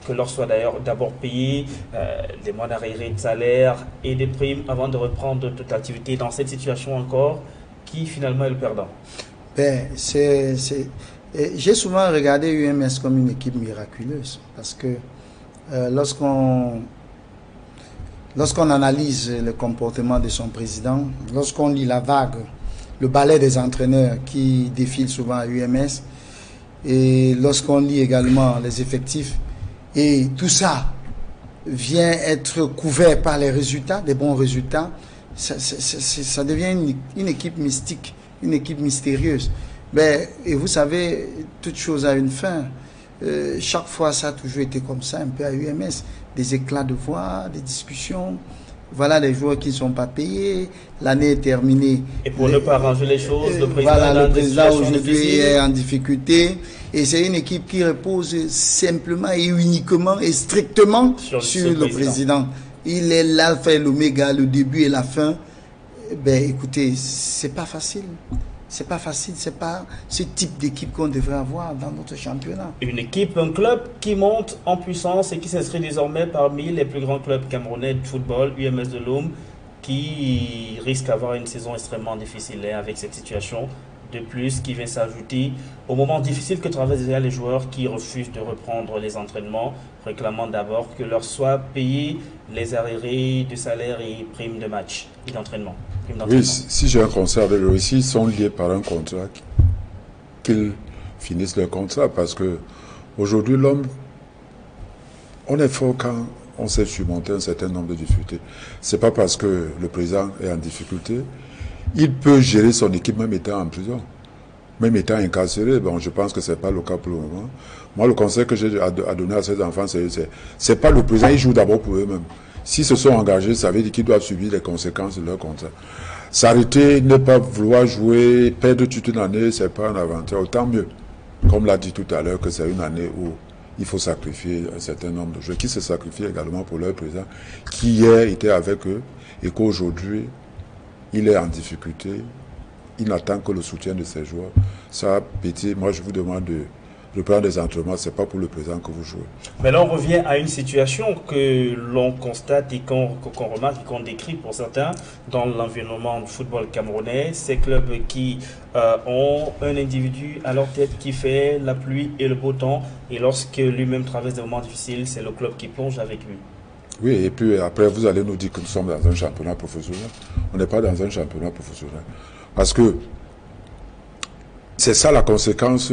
que leur soit d'ailleurs d'abord payé des mois d'arriérés de salaire et des primes avant de reprendre toute activité dans cette situation encore, qui finalement est le perdant? J'ai souvent regardé UMS comme une équipe miraculeuse parce que lorsqu'on analyse le comportement de son président, lorsqu'on lit la vague, le balai des entraîneurs qui défilent souvent à UMS, et lorsqu'on lit également les effectifs, et tout ça vient être couvert par les résultats, des bons résultats, ça devient une équipe mystique, une équipe mystérieuse. Et vous savez, toute chose a une fin. Chaque fois, ça a toujours été comme ça, un peu à UMS. Des éclats de voix, des discussions. Voilà les joueurs qui ne sont pas payés. L'année est terminée. Et pour ne pas arranger les choses, le président, voilà, le président aujourd'hui est en difficulté. Et c'est une équipe qui repose simplement et uniquement et strictement sur le président. Il est l'alpha et l'oméga, le début et la fin. Écoutez, c'est pas facile. C'est pas facile, c'est pas ce type d'équipe qu'on devrait avoir dans notre championnat. Une équipe, un club qui monte en puissance et qui s'inscrit désormais parmi les plus grands clubs camerounais de football, UMS de Loum, qui risque d'avoir une saison extrêmement difficile avec cette situation de plus qui vient s'ajouter au moment difficile que traversent déjà les joueurs qui refusent de reprendre les entraînements, réclamant d'abord que leur soient payés les arriérés de salaire et primes de match et d'entraînement. Oui, si j'ai un concert avec eux ici, ils sont liés par un contrat, qu'ils finissent leur contrat, parce que aujourd'hui l'homme, on est fort quand on sait surmonter un certain nombre de difficultés. C'est pas parce que le président est en difficulté, il peut gérer son équipe même étant en prison, même étant incarcéré. Bon, je pense que c'est pas le cas pour le moment. Moi, le conseil que j'ai à donner à ces enfants, c'est pas le président, ils jouent d'abord pour eux-mêmes. S'ils se sont engagés, ça veut dire qu'ils doivent subir les conséquences de leur contrat. S'arrêter, ne pas vouloir jouer, perdre toute une année, c'est pas un avantage. Autant mieux, comme l'a dit tout à l'heure, que c'est une année où il faut sacrifier un certain nombre de joueurs qui se sacrifient également pour leur président, qui hier était avec eux et qu'aujourd'hui, il est en difficulté. Il n'attend que le soutien de ses joueurs. Ça, petit, moi je vous demande de prendre des entraînements, ce n'est pas pour le président que vous jouez. Mais là, on revient à une situation que l'on constate et qu'on remarque et qu'on décrit pour certains dans l'environnement du football camerounais. Ces clubs qui ont un individu à leur tête qui fait la pluie et le beau temps. Et lorsque lui-même traverse des moments difficiles, c'est le club qui plonge avec lui. Oui, et puis après, vous allez nous dire que nous sommes dans un championnat professionnel. On n'est pas dans un championnat professionnel. Parce que c'est ça la conséquence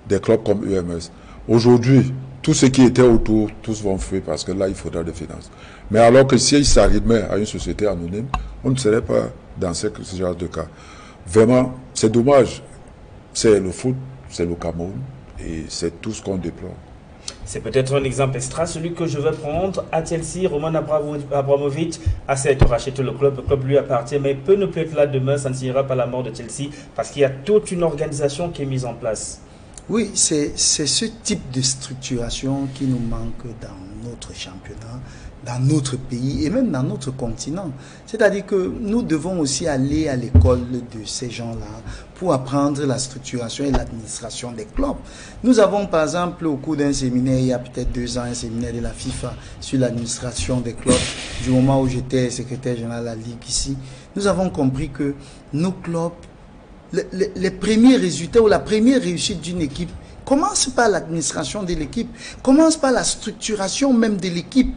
des clubs comme UMS. Aujourd'hui, tout ce qui était autour, tous vont fuir parce que là, il faudra des finances. Mais alors que si il s'arrivait à une société anonyme, on ne serait pas dans ce genre de cas. Vraiment, c'est dommage. C'est le foot, c'est le Cameroun et c'est tout ce qu'on déplore. C'est peut-être un exemple extra, celui que je vais prendre à Chelsea. Roman Abramovich a certes racheté le club lui appartient, mais peut ne plus être là demain, ça ne signera pas la mort de Chelsea, parce qu'il y a toute une organisation qui est mise en place. Oui, c'est ce type de structuration qui nous manque dans notre championnat, dans notre pays et même dans notre continent. C'est-à-dire que nous devons aussi aller à l'école de ces gens-là pour apprendre la structuration et l'administration des clubs. Nous avons par exemple au cours d'un séminaire, il y a peut-être 2 ans, un séminaire de la FIFA sur l'administration des clubs, du moment où j'étais secrétaire général de la Ligue ici. Nous avons compris que nos clubs, les premiers résultats ou la première réussite d'une équipe commence par l'administration de l'équipe, commence par la structuration même de l'équipe.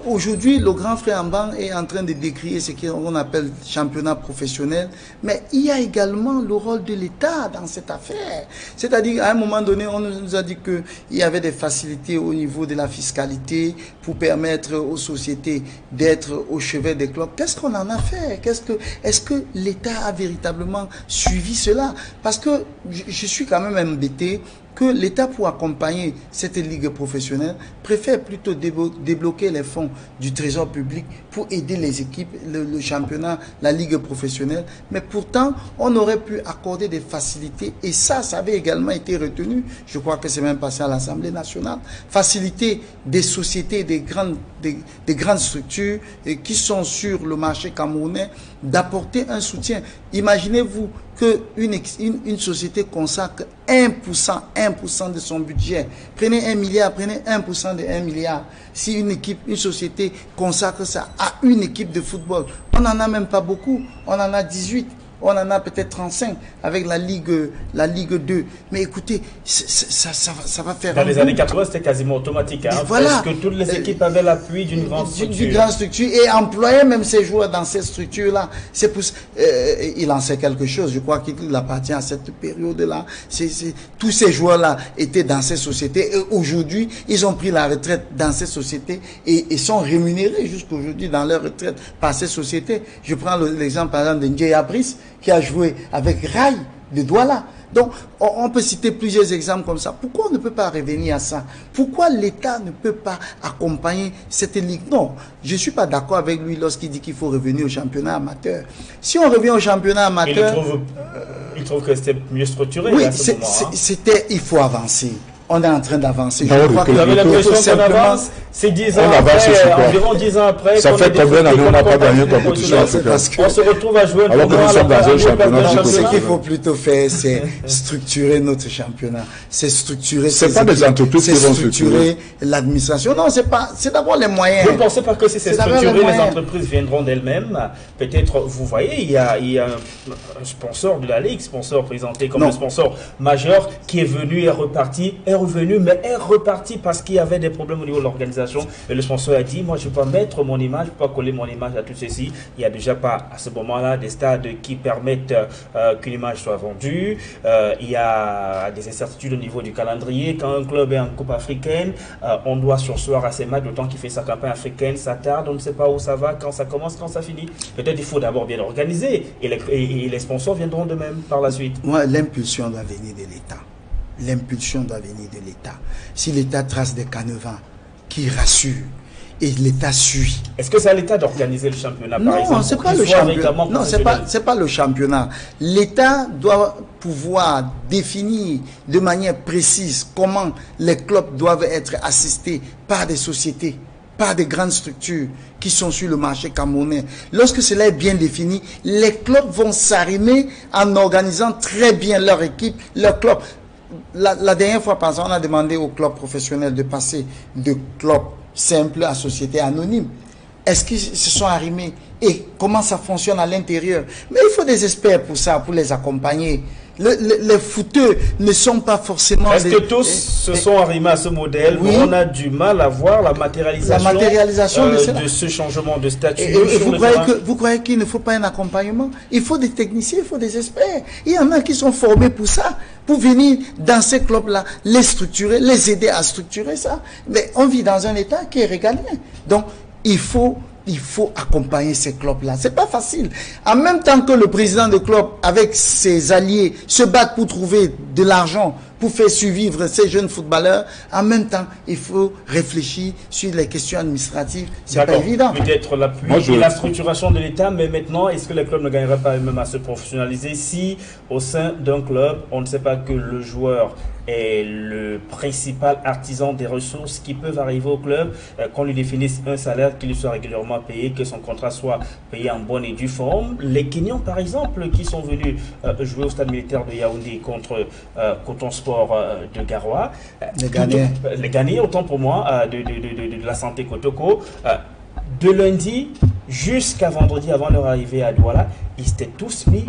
Aujourd'hui, le grand frère Mban est en train de décrire ce qu'on appelle championnat professionnel, mais il y a également le rôle de l'État dans cette affaire. C'est-à-dire, à un moment donné, on nous a dit qu'il y avait des facilités au niveau de la fiscalité pour permettre aux sociétés d'être au chevet des clubs. Qu'est-ce qu'on en a fait? Est-ce que l'État a véritablement suivi cela? Parce que je suis quand même embêté que l'État, pour accompagner cette ligue professionnelle, préfère plutôt débloquer les fonds du trésor public pour aider les équipes, le championnat, la ligue professionnelle. Mais pourtant, on aurait pu accorder des facilités et ça avait également été retenu. Je crois que c'est même passé à l'Assemblée nationale. Faciliter des sociétés, des grandes structures qui sont sur le marché camerounais, d'apporter un soutien. Imaginez-vous qu'une société consacre 1% de son budget. Prenez 1 milliard, prenez 1% de 1 milliard. Si une société consacre ça à une équipe de football, on n'en a même pas beaucoup, on en a 18. on en a peut-être 35 avec la Ligue 2. Mais écoutez, ça va faire... Dans les années 80, c'était quasiment automatique. Hein, voilà. Parce que toutes les équipes avaient l'appui d'une grande structure. D'une grande structure et employaient même ces joueurs dans cette structure-là. C'est pour il en sait quelque chose. Je crois qu'il appartient à cette période-là. Tous ces joueurs-là étaient dans ces sociétés et aujourd'hui, ils ont pris la retraite dans ces sociétés et sont rémunérés jusqu'aujourd'hui dans leur retraite par ces sociétés. Je prends l'exemple par exemple de Ndiaye Brice qui a joué avec Rai de Douala. Donc, on peut citer plusieurs exemples comme ça. Pourquoi on ne peut pas revenir à ça? Pourquoi l'État ne peut pas accompagner cette ligue? Non, je ne suis pas d'accord avec lui lorsqu'il dit qu'il faut revenir au championnat amateur. Si on revient au championnat amateur... Il trouve que c'était mieux structuré. Oui, à ce moment, il faut avancer. On est en train d'avancer. Je crois que vous avez l'impression qu'on avance, c'est 10 ans après, environ 10 ans après. Ça fait combien d'années on n'a pas gagné compétition africaine? On se retrouve à jouer alors que nous sommes dans un championnat. Ce qu'il faut plutôt faire, c'est structurer notre championnat. C'est structurer. C'est pas des entreprises qui vont structurer l'administration. Non, c'est d'abord les moyens. Vous ne pensez pas que si c'est structuré, les entreprises viendront d'elles-mêmes? Peut-être, vous voyez, il y a un sponsor de la Ligue, sponsor présenté comme le sponsor majeur, qui est venu et est revenu, mais est reparti parce qu'il y avait des problèmes au niveau de l'organisation. Et le sponsor a dit, moi je ne peux pas mettre mon image, je ne peux pas coller mon image à tout ceci. Il n'y a déjà pas à ce moment-là des stades qui permettent qu'une image soit vendue. Il y a des incertitudes au niveau du calendrier. Quand un club est en Coupe africaine, on doit surseoir à ses matchs, le temps qu'il fait sa campagne africaine, ça tarde, on ne sait pas où ça va, quand ça commence, quand ça finit. Peut-être il faut d'abord bien organiser et les sponsors viendront de même par la suite. Moi, l'impulsion doit venir de l'État. L'impulsion doit venir de l'État. Si l'État trace des canevas qui rassurent et l'État suit. Est-ce que c'est à l'État d'organiser le championnat par exemple? Non, c'est pas le championnat. Non, c'est pas le championnat. L'État doit pouvoir définir de manière précise comment les clubs doivent être assistés par des sociétés, par des grandes structures qui sont sur le marché camerounais. Lorsque cela est bien défini, les clubs vont s'arrimer en organisant très bien leur équipe, leur club. La dernière fois, par exemple, on a demandé aux clubs professionnels de passer de clubs simples à sociétés anonymes. Est-ce qu'ils se sont arrimés? Et comment ça fonctionne à l'intérieur? Mais il faut des experts pour ça, pour les accompagner. Les footeux ne sont pas forcément... Est-ce que tous se sont arrimés à ce modèle? Oui. On a du mal à voir la matérialisation de ce changement de statut. Et vous croyez qu'il ne faut pas un accompagnement? Il faut des techniciens, il faut des experts. Il y en a qui sont formés pour ça, pour venir dans ces clubs-là, les structurer, les aider à structurer ça. Mais on vit dans un État qui est régalien. Donc, il faut accompagner ces clubs-là. C'est pas facile. En même temps que le président de club, avec ses alliés, se battent pour trouver de l'argent, pour faire survivre ces jeunes footballeurs, en même temps, il faut réfléchir sur les questions administratives. C'est pas évident. Peut-être l'appui et la structuration de l'État, mais maintenant, est-ce que les clubs ne gagneraient pas eux-mêmes à se professionnaliser si, au sein d'un club, on ne sait pas que le joueur est le principal artisan des ressources qui peuvent arriver au club, qu'on lui définisse un salaire qui lui soit régulièrement payé, que son contrat soit payé en bonne et due forme. Les Kenyans, par exemple, qui sont venus jouer au stade militaire de Yaoundé contre Coton Sport de Garoua, les Ghanéens, autant pour moi, de la santé Kotoko, de lundi jusqu'à vendredi avant leur arrivée à Douala, ils s'étaient tous mis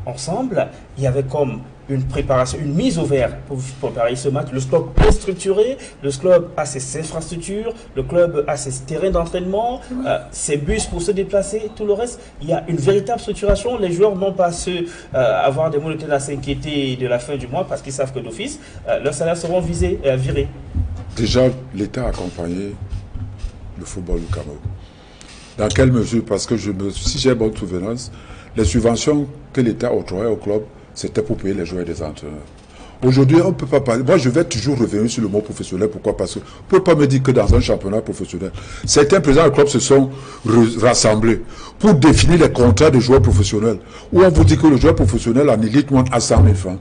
ensemble. Il y avait comme une préparation, une mise au vert pour préparer ce match. Le club est structuré, le club a ses infrastructures, le club a ses terrains d'entraînement, ses bus pour se déplacer, tout le reste. Il y a une véritable structuration. Les joueurs n'ont pas à avoir des mots à s'inquiéter de la fin du mois parce qu'ils savent que d'office, leurs salaires seront virés. Déjà, l'État a accompagné le football du Cameroun. Dans quelle mesure? Parce que si j'ai bonne souvenance, les subventions que l'État octroyait au club, c'était pour payer les joueurs et les entraîneurs. Aujourd'hui, on ne peut pas parler. Moi, je vais toujours revenir sur le mot professionnel. Pourquoi? Parce que vous ne pouvez pas me dire que dans un championnat professionnel, certains présidents de club se sont rassemblés pour définir les contrats de joueurs professionnels. Où on vous dit que le joueur professionnel en élite monte à 100 000 francs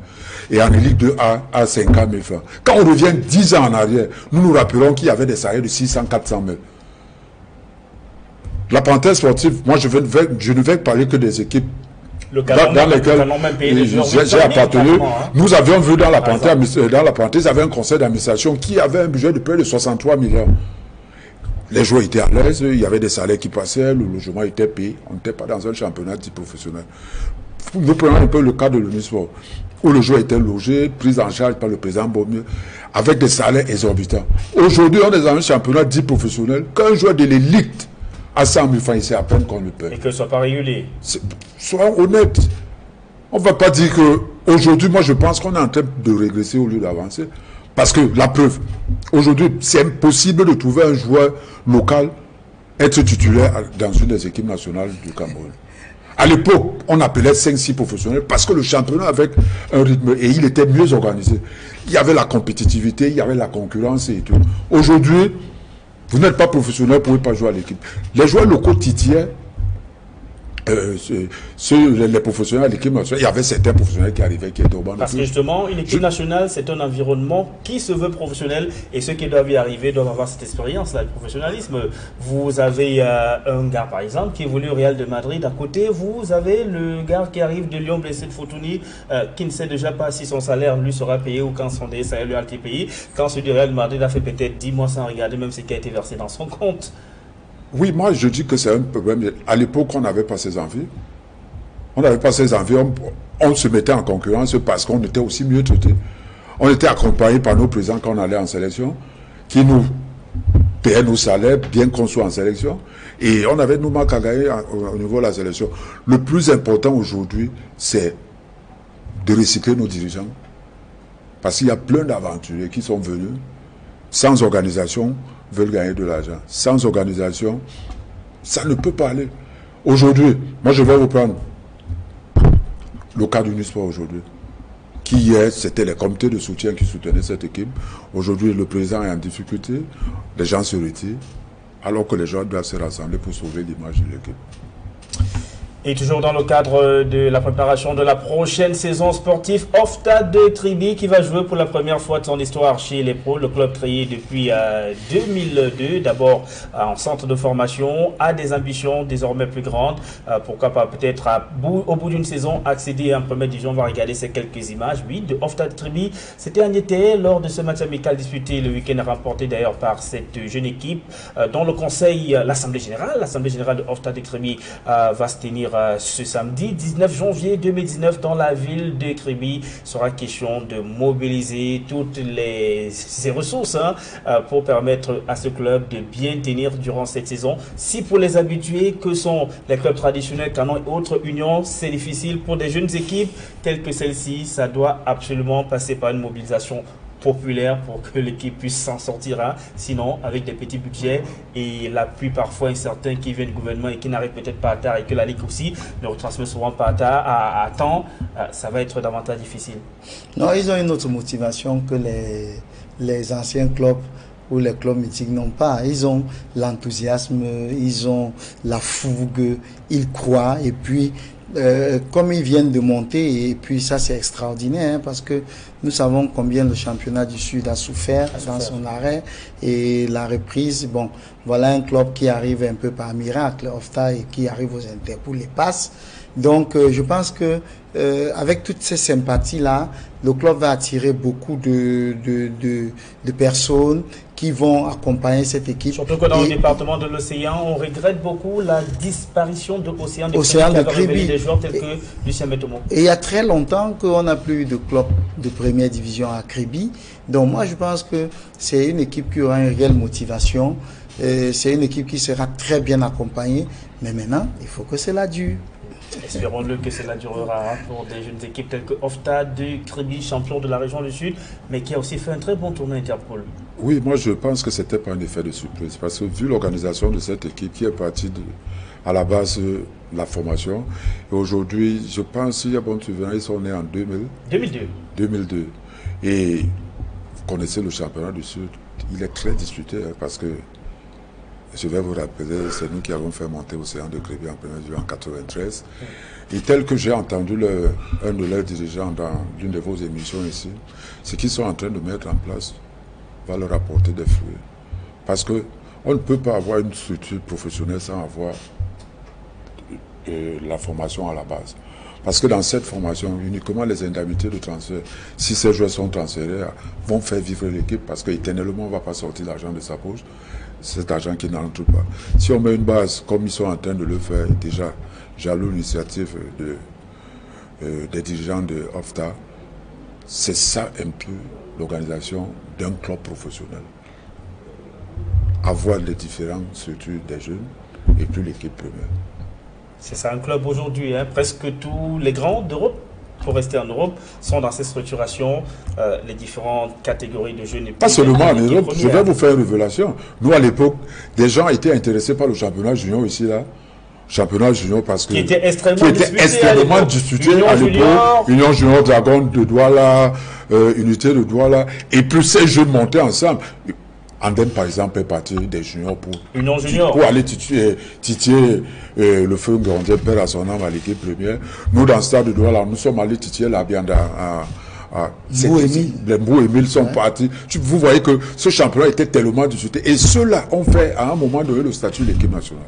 et en élite 2A à 50 000 francs. Quand on revient 10 ans en arrière, nous nous rappelons qu'il y avait des salaires de 600 400 000. La parenthèse sportive, moi, je ne vais parler que des équipes dans lesquelles j'ai appartenu. Nous avions vu dans la parenthèse, ils avaient un conseil d'administration qui avait un budget de près de 63 millions. Les joueurs étaient à l'aise, il y avait des salaires qui passaient, le logement était payé. On n'était pas dans un championnat dit professionnel. nous prenons un peu le cas de l'Unisport, où le joueur était logé, pris en charge par le président Beaumieu, avec des salaires exorbitants. Aujourd'hui, on est dans un championnat dit professionnel, qu'un joueur de l'élite à 100 000 francs, c'est à peine qu'on le paye. Et que ce soit pas régulier. Soyons honnêtes. On ne va pas dire qu'aujourd'hui, moi je pense qu'on est en train de régresser au lieu d'avancer. Parce que la preuve, aujourd'hui, c'est impossible de trouver un joueur local être titulaire dans une des équipes nationales du Cameroun. À l'époque, on appelait 5-6 professionnels parce que le championnat avait un rythme et il était mieux organisé. Il y avait la compétitivité, il y avait la concurrence et tout. Aujourd'hui, vous n'êtes pas professionnel, vous ne pouvez pas jouer à l'équipe. Les joueurs locaux titillaient, les professionnels de l'équipe nationale, il y avait certains professionnels qui arrivaient, qui étaient au banc. Parce que justement, une équipe nationale, c'est un environnement qui se veut professionnel et ceux qui doivent y arriver doivent avoir cette expérience-là, le professionnalisme. Vous avez un gars, par exemple, qui évolue au Real de Madrid. À côté, vous avez le gars qui arrive de Lyon, blessé de Fortuny, qui ne sait déjà pas si son salaire lui sera payé ou quand son salaire lui a été payé. Quand celui du Real de Madrid a fait peut-être 10 mois sans regarder même ce qui a été versé dans son compte. Oui, moi je dis que c'est un problème. À l'époque, on n'avait pas ces envies. On n'avait pas ces envies. On se mettait en concurrence parce qu'on était aussi mieux traités. On était accompagnés par nos présidents quand on allait en sélection, qui nous payaient nos salaires, bien qu'on soit en sélection. Et on avait nos marques à gagner au niveau de la sélection. Le plus important aujourd'hui, c'est de recycler nos dirigeants. Parce qu'il y a plein d'aventuriers qui sont venus sans organisation, veulent gagner de l'argent. Sans organisation, ça ne peut pas aller. Aujourd'hui, moi je vais reprendre le cas du Unisport aujourd'hui. Qui hier, c'était les comités de soutien qui soutenaient cette équipe. Aujourd'hui, le président est en difficulté, les gens se retirent, alors que les gens doivent se rassembler pour sauver l'image de l'équipe. Et toujours dans le cadre de la préparation de la prochaine saison sportive, Ofta de Kribi qui va jouer pour la première fois de son histoire chez les pros. Le club créé depuis 2002, d'abord en centre de formation, a des ambitions désormais plus grandes. Pourquoi pas peut-être au bout d'une saison accéder à un première division. On va regarder ces quelques images, oui, de Ofta de Kribi. C'était en été lors de ce match amical disputé le week-end, remporté d'ailleurs par cette jeune équipe, dont le conseil, l'Assemblée générale de Ofta de Kribi va se tenir ce samedi 19 janvier 2019 dans la ville de Kribi. Sera question de mobiliser toutes ces ressources pour permettre à ce club de bien tenir durant cette saison. Si pour les habitués que sont les clubs traditionnels, Canon et autres unions, c'est difficile, pour des jeunes équipes telles que celle-ci, ça doit absolument passer par une mobilisation populaire pour que l'équipe puisse s'en sortir. Sinon, avec des petits budgets et l'appui parfois incertain qui vient du gouvernement et qui n'arrive peut-être pas à tard, et que la Ligue aussi ne retransmet souvent pas à temps, ça va être davantage difficile. Non, ils ont une autre motivation que les anciens clubs ou les clubs mythiques n'ont pas. Ils ont l'enthousiasme, ils ont la fougue, ils croient, et puis comme ils viennent de monter, et puis ça c'est extraordinaire, parce que nous savons combien le championnat du Sud a souffert dans son arrêt et la reprise. Bon, voilà un club qui arrive un peu par miracle, Ofta, et qui arrive aux Interpol les passes. Donc je pense que avec toutes ces sympathies-là, le club va attirer beaucoup de personnes qui vont accompagner cette équipe. Surtout que dans le département de l'Océan, on regrette beaucoup la disparition de l'Océan de Kribi, des joueurs tels que Lucien Metomo. Et il y a très longtemps qu'on n'a plus eu de club de première division à Kribi. Donc moi je pense que c'est une équipe qui aura une réelle motivation. C'est une équipe qui sera très bien accompagnée. Mais maintenant, il faut que cela dure. Espérons-le que cela durera pour des jeunes équipes telles que Ofta de Kribi, champion de la région du Sud, mais qui a aussi fait un très bon tournoi Interpol. Oui, moi je pense que c'était pas un effet de surprise, parce que vu l'organisation de cette équipe qui est partie à la base de la formation, et aujourd'hui, je pense, s'il y a bon souvenir, ils sont nés en 2002. Et vous connaissez le championnat du Sud, il est très disputé, parce que je vais vous rappeler, c'est nous qui avons fait monter l'Océan de Kribi en première division en 93. Et tel que j'ai entendu un de leurs dirigeants dans l'une de vos émissions ici, ce qu'ils sont en train de mettre en place va leur apporter des fruits. Parce qu'on ne peut pas avoir une structure professionnelle sans avoir la formation à la base. Parce que dans cette formation, uniquement les indemnités de transfert, si ces joueurs sont transférés, vont faire vivre l'équipe, parce qu'éternellement, on ne va pas sortir l'argent de sa poche, cet argent qui n'entre pas. Si on met une base, comme ils sont en train de le faire, déjà, j'alloue l'initiative des dirigeants de OFTA, c'est ça un peu l'organisation d'un club professionnel. Avoir les différentes structures des jeunes et puis l'équipe première. C'est ça un club aujourd'hui, hein. Presque tous les grands d'Europe, pour rester en Europe, sont dans cette structuration, les différentes catégories de jeunes. Pas seulement en Europe, je vais vous faire une révélation. Nous, à l'époque, des gens étaient intéressés par le championnat junior ici, là. Championnat junior parce que... Qui était extrêmement disputé à l'époque. Union Junior Dragon de Douala, Unité de Douala. Et plus ces jeunes montaient ensemble. Andem, par exemple, est parti des juniors pour aller titiller le feu Ngondé, père à son âme à l'équipe première. Nous, dans le stade de Douala, nous sommes allés titiller la Bianda les Mbou Emile sont partis. Vous voyez que ce championnat était tellement disputé. Et ceux-là ont fait à un moment donné le statut de l'équipe nationale.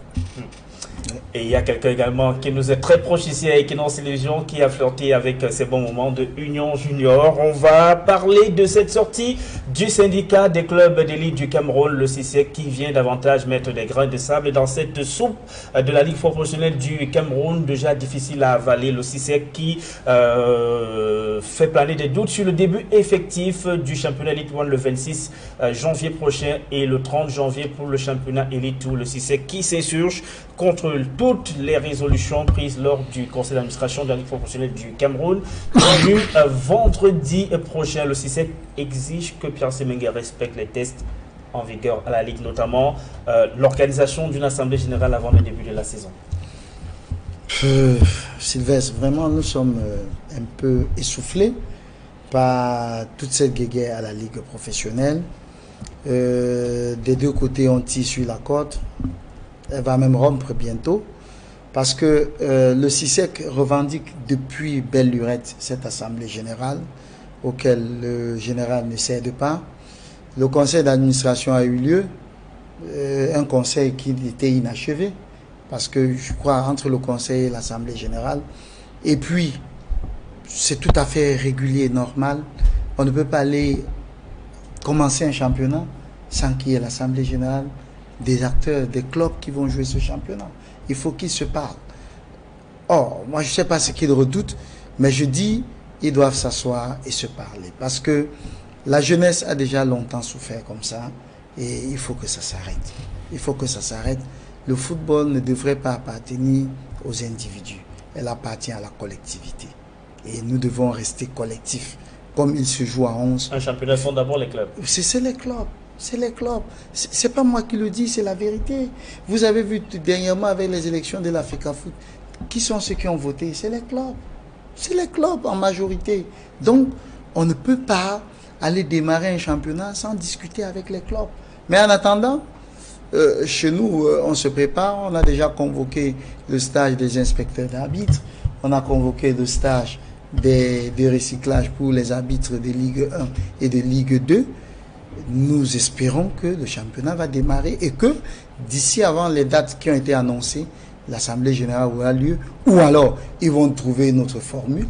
Et il y a quelqu'un également qui nous est très proche ici à Equinox Télévision qui a flirté avec ces bons moments de Union Junior. On va parler de cette sortie du syndicat des clubs d'élite du Cameroun, le CICEC, qui vient davantage mettre des grains de sable dans cette soupe de la Ligue professionnelle du Cameroun, déjà difficile à avaler. Le CICEC qui fait planer des doutes sur le début effectif du championnat Elite One le 26 janvier prochain et le 30 janvier pour le championnat Elite 2. Le CICEC qui s'insurge contre toutes les résolutions prises lors du conseil d'administration de la Ligue professionnelle du Cameroun. Vendredi prochain, le CICEC exige que Pierre Semengue respecte les tests en vigueur à la Ligue, notamment l'organisation d'une assemblée générale avant le début de la saison. Sylvestre, vraiment, nous sommes un peu essoufflés par toute cette guéguerre à la Ligue professionnelle. Des deux côtés, on tire sur la corde. Elle va même rompre bientôt parce que le CICEC revendique depuis belle lurette cette assemblée générale auquel le général ne cède pas. Le conseil d'administration a eu lieu, un conseil qui était inachevé parce que je crois entre le conseil et l'assemblée générale. Et puis, c'est tout à fait régulier et normal. On ne peut pas aller commencer un championnat sans qu'il y ait l'assemblée générale des acteurs, des clubs qui vont jouer ce championnat. Il faut qu'ils se parlent. Or, moi je ne sais pas ce qu'ils redoutent, mais je dis, ils doivent s'asseoir et se parler. Parce que la jeunesse a déjà longtemps souffert comme ça, et il faut que ça s'arrête. Il faut que ça s'arrête. Le football ne devrait pas appartenir aux individus. Elle appartient à la collectivité. Et nous devons rester collectifs, comme il se joue à 11. Un championnat sont d'abord les clubs. C'est les clubs. C'est les clubs. C'est pas moi qui le dis, c'est la vérité. Vous avez vu dernièrement avec les élections de l'Africa Foot, qui sont ceux qui ont voté? C'est les clubs. C'est les clubs en majorité. Donc, on ne peut pas aller démarrer un championnat sans discuter avec les clubs. Mais en attendant, chez nous, on se prépare. On a déjà convoqué le stage des inspecteurs d'arbitres. On a convoqué le stage des recyclages pour les arbitres de Ligue 1 et de Ligue 2. Nous espérons que le championnat va démarrer et que d'ici avant les dates qui ont été annoncées, l'Assemblée générale aura lieu, ou alors ils vont trouver notre formule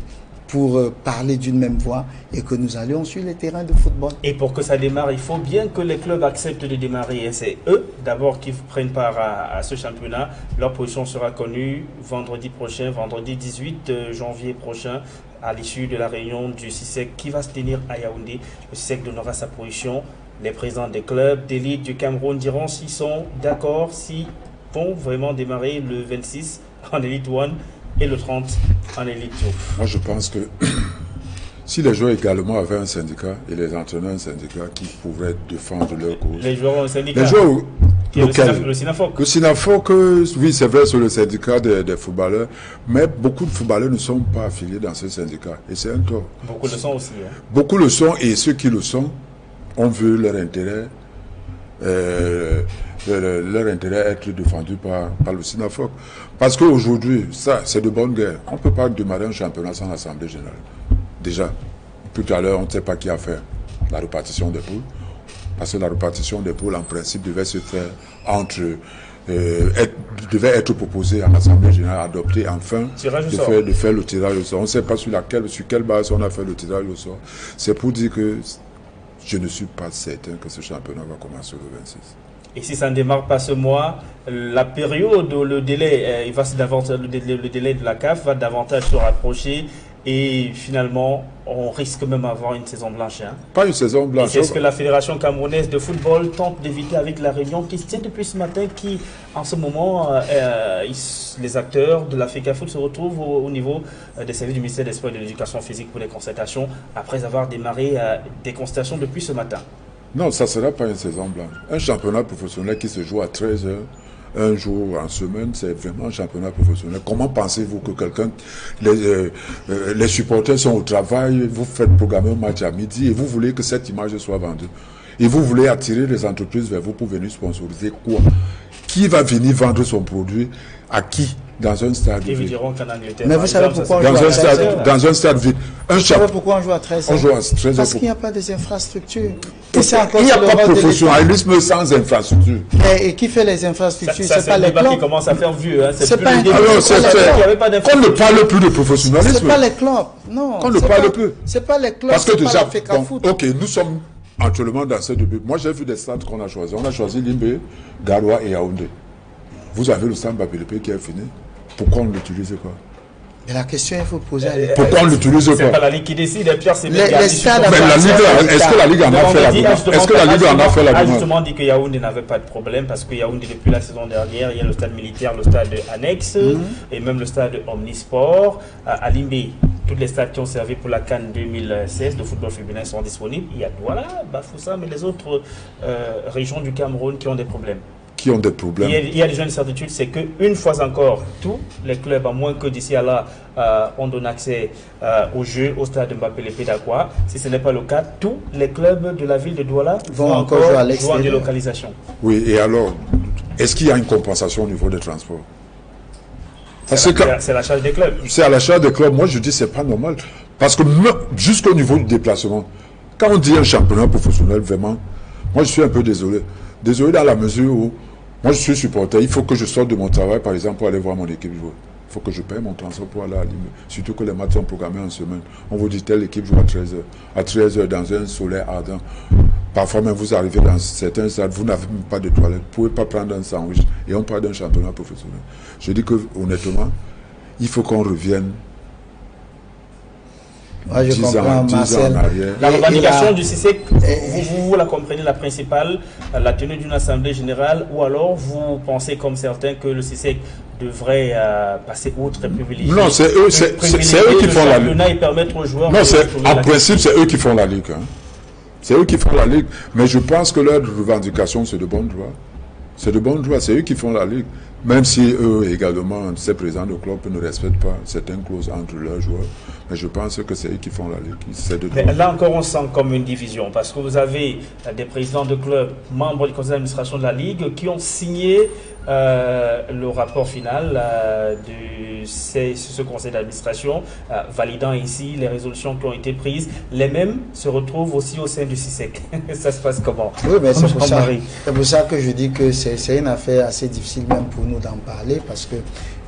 pour parler d'une même voix et que nous allions sur les terrains de football. Et pour que ça démarre, il faut bien que les clubs acceptent de démarrer. Et c'est eux d'abord qui prennent part à ce championnat. Leur position sera connue vendredi prochain, vendredi 18 janvier prochain, à l'issue de la réunion du CICEC qui va se tenir à Yaoundé. Le CICEC donnera sa position. Les présidents des clubs d'élite du Cameroun diront s'ils sont d'accord, s'ils vont vraiment démarrer le 26 en Elite 1 et le 30 en Elite 2. Moi, je pense que si les joueurs également avaient un syndicat et les entraîneurs un syndicat qui pourraient défendre leur cause. Les joueurs ont un syndicat. Les joueurs, le Sinafoc. Le Sinafoc, oui, c'est vrai, sur le syndicat des footballeurs, mais beaucoup de footballeurs ne sont pas affiliés dans ce syndicat. Et c'est un tort. Beaucoup le sont aussi. Hein. Beaucoup le sont, et ceux qui le sont ont vu leur intérêt. Leur intérêt être défendu par le Sinafoc. Parce qu'aujourd'hui, ça, c'est de bonne guerre. On ne peut pas démarrer un championnat sans l'Assemblée générale. Déjà, tout à l'heure, on ne sait pas qui a fait la répartition des poules. Parce que la répartition des poules, en principe, devait se faire devait être proposée à l'Assemblée générale, adoptée enfin, de faire le tirage au sort. On ne sait pas sur quelle base on a fait le tirage au sort. C'est pour dire que je ne suis pas certain que ce championnat va commencer le 26. Et si ça ne démarre pas ce mois, la période, le délai, le délai de la CAF va davantage se rapprocher et finalement on risque même d'avoir une saison blanche. Hein. Pas une saison blanche. C'est ce que la Fédération camerounaise de football tente d'éviter avec la réunion qui se tient depuis ce matin, qui en ce moment, les acteurs de la FECAFOOT se retrouvent au niveau des services du ministère des Sports et de l'Éducation physique pour les concertations, après avoir démarré des concertations depuis ce matin. Non, ça ne sera pas une saison blanche. Un championnat professionnel qui se joue à 13 heures, un jour en semaine, c'est vraiment un championnat professionnel. Comment pensez-vous que quelqu'un, les supporters sont au travail, vous faites programmer un match à midi et vous voulez que cette image soit vendue? Et vous voulez attirer les entreprises vers vous pour venir sponsoriser quoi? Qui va venir vendre son produit à qui? Dans un stade vide. Ils vous diront qu'en Angleterre. Mais vous savez pourquoi on joue à 13 heures? Dans un stade vide. Vous savez pourquoi on joue à 13 heures? On joue à 13 heures. Parce qu'il n'y a pas des infrastructures. Il n'y a pas de professionnalisme sans infrastructure. Et qui fait les infrastructures? C'est pas les clubs qui commencent à faire vieux. Hein. C'est pas on ne parle plus de professionnalisme. C'est pas les clubs. Non. On ne parle plus. C'est pas les clubs. Parce que déjà, ok, nous sommes actuellement dans ce début. Moi, j'ai vu des stades qu'on a choisis. On a choisi Limbe, Garoua et Yaoundé. Vous avez le stade Bapélepé qui est fini. Pourquoi on ne l'utilise pas? Mais la question, il faut poser à l'équipe. Pourquoi on ne l'utilise pas? C'est pas la Ligue qui décide, Pierre, c'est les stades. Mais la Ligue, est-ce que la Ligue en a fait la demande? Est-ce que la Ligue en a fait la demande? A justement dit que Yaoundé n'avait pas de problème parce que Yaoundé, depuis la saison dernière, il y a le stade militaire, le stade annexe et même le stade Omnisport à Limbe. Tous les stades qui ont servi pour la CAN 2016 de football féminin sont disponibles. Il y a Douala, Bafoussam et les autres régions du Cameroun qui ont des problèmes. Qui ont des problèmes. Il y a déjà une certitude, c'est qu'une fois encore, tous les clubs, à moins que d'ici à là, on donne accès au jeu au stade de Mbappé-Lépé d'Aqua. Si ce n'est pas le cas, tous les clubs de la ville de Douala vont encore jouer en délocalisation. Oui, et alors, est-ce qu'il y a une compensation au niveau des transports? C'est la charge des clubs. C'est à la charge des clubs. Moi, je dis que ce n'est pas normal. Parce que jusqu'au niveau du déplacement, quand on dit un championnat professionnel, vraiment, moi, je suis un peu désolé. Désolé dans la mesure où moi je suis supporter, il faut que je sorte de mon travail par exemple pour aller voir mon équipe jouer. Il faut que je paye mon transport pour aller à Lime. Surtout que les matchs sont programmés en semaine. On vous dit telle équipe joue à 13h. À 13h dans un soleil ardent. Parfois même vous arrivez dans certains stades, vous n'avez même pas de toilette. Vous ne pouvez pas prendre un sandwich. Et on parle d'un championnat professionnel. Je dis que honnêtement, il faut qu'on revienne. Moi, je comprends, Marcel. La revendication du CICEC, vous la comprenez, la principale, la tenue d'une assemblée générale, ou alors vous pensez comme certains que le CICEC devrait passer outre et privilégier? Non, c'est eux qui font la ligue. Et permettre aux joueurs non, en principe, c'est eux qui font la ligue. Hein. C'est eux qui font la ligue. Mais je pense que leurs revendications, c'est de bons droits. C'est de bons droits, c'est eux qui font la ligue. Même si eux également, ces présidents de club ne respectent pas certaines clauses entre leurs joueurs. Mais je pense que c'est eux qui font la ligue. Mais là encore, on sent comme une division. Parce que vous avez des présidents de clubs, membres du conseil d'administration de la Ligue, qui ont signé le rapport final de ce conseil d'administration, validant ici les résolutions qui ont été prises. Les mêmes se retrouvent aussi au sein du CICEC. Ça se passe comment? Oui, mais c'est pour ça que je dis que c'est une affaire assez difficile même pour nous d'en parler, parce que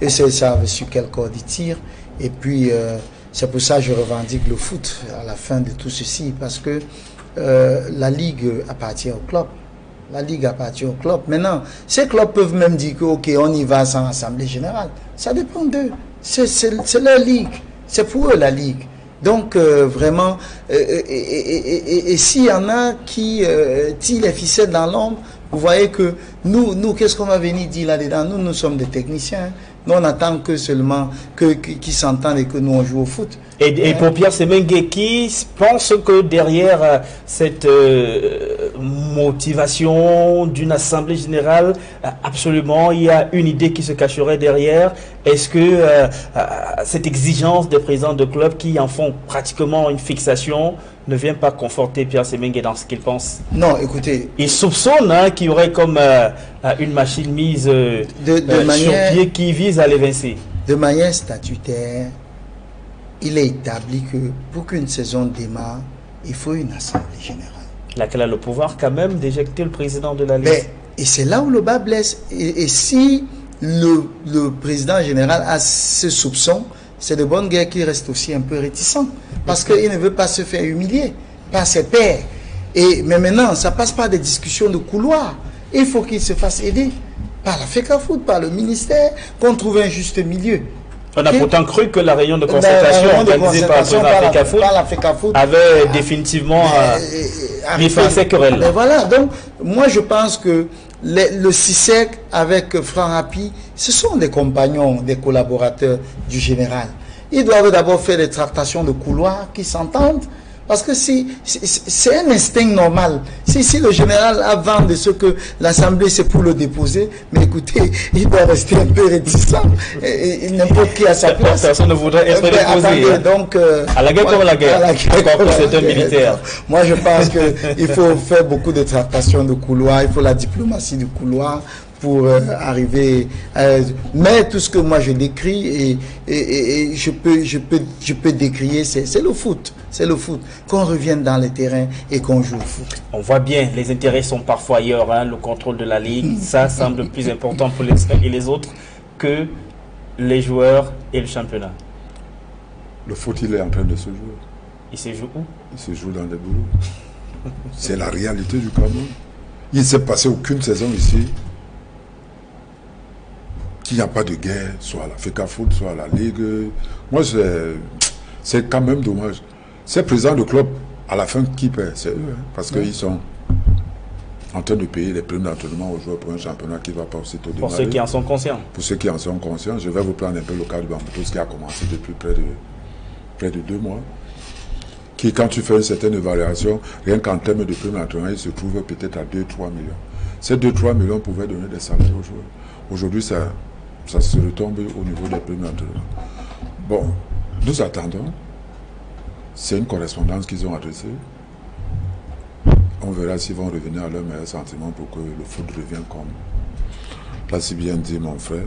eux savent sur quel corde ils tirent. Et puis, c'est pour ça que je revendique le foot à la fin de tout ceci, parce que la Ligue appartient au club. La Ligue appartient au club. Maintenant, ces clubs peuvent même dire que, ok, on y va sans assemblée générale. Ça dépend d'eux. C'est leur Ligue. C'est pour eux la Ligue. Donc, vraiment, et s'il y en a qui tirent les ficelles dans l'ombre, vous voyez que nous qu'est-ce qu'on va venir dire là-dedans? Nous sommes des techniciens. Nous, on attend que seulement qu'ils s'entendent et que nous, on joue au foot. Et pour Pierre Semengue, qui pense que derrière cette motivation d'une assemblée générale, absolument, il y a une idée qui se cacherait derrière. Est-ce que cette exigence des présidents de clubs qui en font pratiquement une fixation ne vient pas conforter Pierre Semengue dans ce qu'il pense? Non, écoutez. Il soupçonne qu'il y aurait comme une machine mise sur pied qui vise à l'évincer. De manière statutaire, il est établi que pour qu'une saison démarre, il faut une assemblée générale. Laquelle a le pouvoir quand même d'éjecter le président de la Ligue. Et c'est là où le bas blesse. Et si le président général a ce soupçon, c'est de bonne guerre qu'il reste aussi un peu réticent. Parce qu'il ne veut pas se faire humilier par ses pairs. Mais maintenant, ça passe par des discussions de couloir. Il faut qu'il se fasse aider par la FECAFOOT, par le ministère, qu'on trouve un juste milieu. On a pourtant cru que la réunion de concertation organisée par la FECAFOOT avait définitivement mis fin à ces querelles. Mais voilà, donc moi je pense que le CISEC avec Franck Rapi, ce sont des compagnons, des collaborateurs du général. Ils doivent d'abord faire des tractations de couloir qui s'entendent. Parce que c'est un instinct normal. Si le général a vent de ce que l'Assemblée c'est pour le déposer, mais écoutez, il doit rester un peu réticent. N'importe qui à sa place. Personne ne voudrait être déposé. Attendez, donc, à la guerre comme à la guerre. C'est un militaire. Moi, je pense qu'il faut faire beaucoup de tractations de couloir. Il faut la diplomatie du couloir pour arriver mais tout ce que moi je décris et je peux décrier, c'est le foot. C'est le foot. Qu'on revienne dans les terrains et qu'on joue au foot. On voit bien, les intérêts sont parfois ailleurs. Hein, le contrôle de la ligue, ça semble plus important pour les uns et les autres que les joueurs et le championnat. Le foot, il est en train de se jouer. Il se joue où? Il se joue dans les boulots. C'est la réalité du Cameroun. Il ne s'est passé aucune saison ici qu'il n'y a pas de guerre, soit à la FECAFOOT, soit à la Ligue. Moi, c'est quand même dommage. Ces présidents de club, à la fin, qui paient? C'est eux, hein, parce qu'ils sont en train de payer les primes d'entraînement aux joueurs pour un championnat qui ne va pas aussitôt démarrer. Pour ceux qui en sont conscients. Pour ceux qui en sont conscients, je vais vous prendre un peu le cas du Bambuto, ce qui a commencé depuis près de 2 mois. Qui, quand tu fais une certaine évaluation, rien qu'en termes de primes d'entraînement, il se trouve peut-être à 2-3 millions. Ces 2-3 millions pouvaient donner des salaires aux joueurs. Aujourd'hui, ça se retombe au niveau des primes d'entraînement. Bon, nous attendons. C'est une correspondance qu'ils ont adressée. On verra s'ils vont revenir à leur meilleur sentiment pour que le foot revienne comme l'a si bien dit mon frère.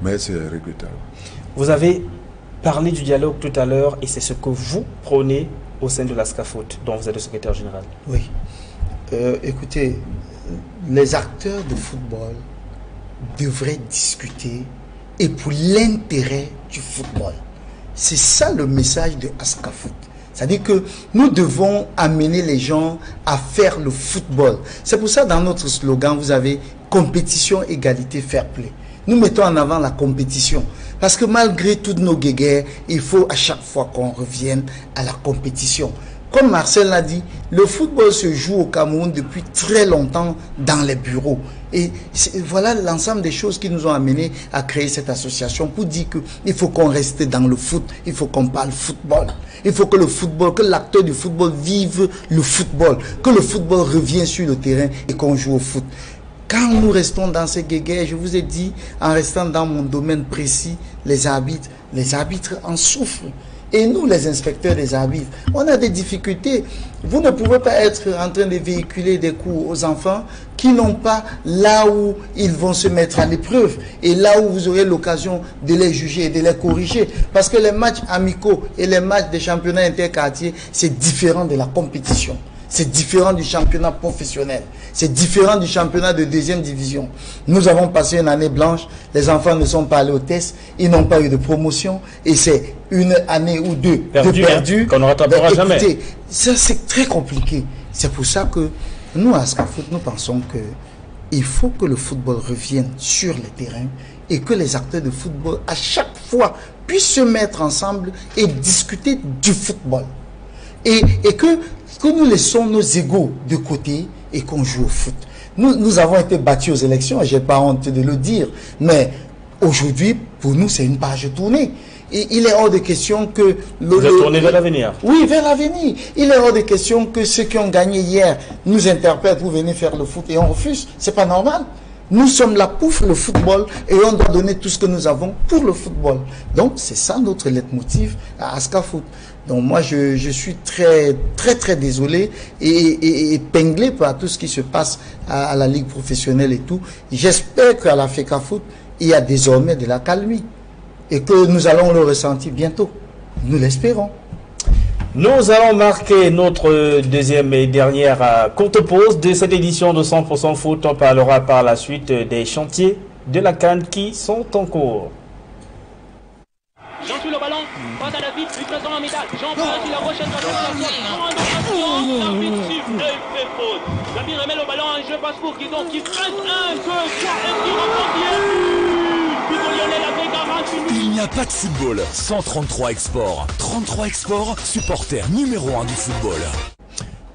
Mais c'est regrettable. Vous avez parlé du dialogue tout à l'heure et c'est ce que vous prônez au sein de la SCAFOOT, dont vous êtes le secrétaire général. Oui. Écoutez, les acteurs de football devraient discuter et pour l'intérêt du football. C'est ça le message de ASCAFOOT. C'est-à-dire que nous devons amener les gens à faire le football. C'est pour ça dans notre slogan, vous avez compétition, égalité, fair play. Nous mettons en avant la compétition. Parce que malgré toutes nos guéguerres, il faut à chaque fois qu'on revienne à la compétition. Comme Marcel l'a dit, le football se joue au Cameroun depuis très longtemps dans les bureaux. Et voilà l'ensemble des choses qui nous ont amenés à créer cette association pour dire qu'il faut qu'on reste dans le foot, il faut qu'on parle football. Il faut que le football, que l'acteur du football vive le football, que le football revienne sur le terrain et qu'on joue au foot. Quand nous restons dans ces guéguerres, je vous ai dit, en restant dans mon domaine précis, les arbitres en souffrent. Et nous, les inspecteurs des arbitres, on a des difficultés. Vous ne pouvez pas être en train de véhiculer des coups aux enfants qui n'ont pas là où ils vont se mettre à l'épreuve et là où vous aurez l'occasion de les juger et de les corriger. Parce que les matchs amicaux et les matchs des championnats interquartiers, c'est différent de la compétition. C'est différent du championnat professionnel. C'est différent du championnat de 2e division. Nous avons passé une année blanche. Les enfants ne sont pas allés au test. Ils n'ont pas eu de promotion. Et c'est une année ou deux de perdu. Qu'on ne rattrapera jamais. Ça, c'est très compliqué. C'est pour ça que nous, à SCAFOOT, nous pensons qu'il faut que le football revienne sur les terrains et que les acteurs de football, à chaque fois, puissent se mettre ensemble et discuter du football. Et que nous laissons nos égos de côté et qu'on joue au foot. Nous avons été battus aux élections, je n'ai pas honte de le dire, mais aujourd'hui, pour nous, c'est une page tournée. Et il est hors de question que... Vous êtes tourné vers l'avenir. Oui, vers l'avenir. Il est hors de question que ceux qui ont gagné hier nous interpellent pour venir faire le foot et on refuse. C'est pas normal. Nous sommes là pour le football et on doit donner tout ce que nous avons pour le football. Donc, c'est ça notre leitmotiv à SCAFOOT. Donc, moi, je suis très désolé et épinglé par tout ce qui se passe à la Ligue professionnelle et tout. J'espère qu'à la FECAFOOT, il y a désormais de la calmie et que nous allons le ressentir bientôt. Nous l'espérons. Nous allons marquer notre deuxième et dernière courte pause de cette édition de 100% foot. On parlera par la suite des chantiers de la CAN qui sont en cours. Jean sur le ballon, passe à la vite, lui présent en médaille. Jean passe sur la prochaine l'arbitre siffle et fait faute. L'arbitre remet le ballon en jeu, passe pour Guidon qui presse un, deux, trois, et qui rebondit. Lionel avait garanti. Il n'y a pas de football sans 33 Export. 33 Export, supporter numéro 1 du football.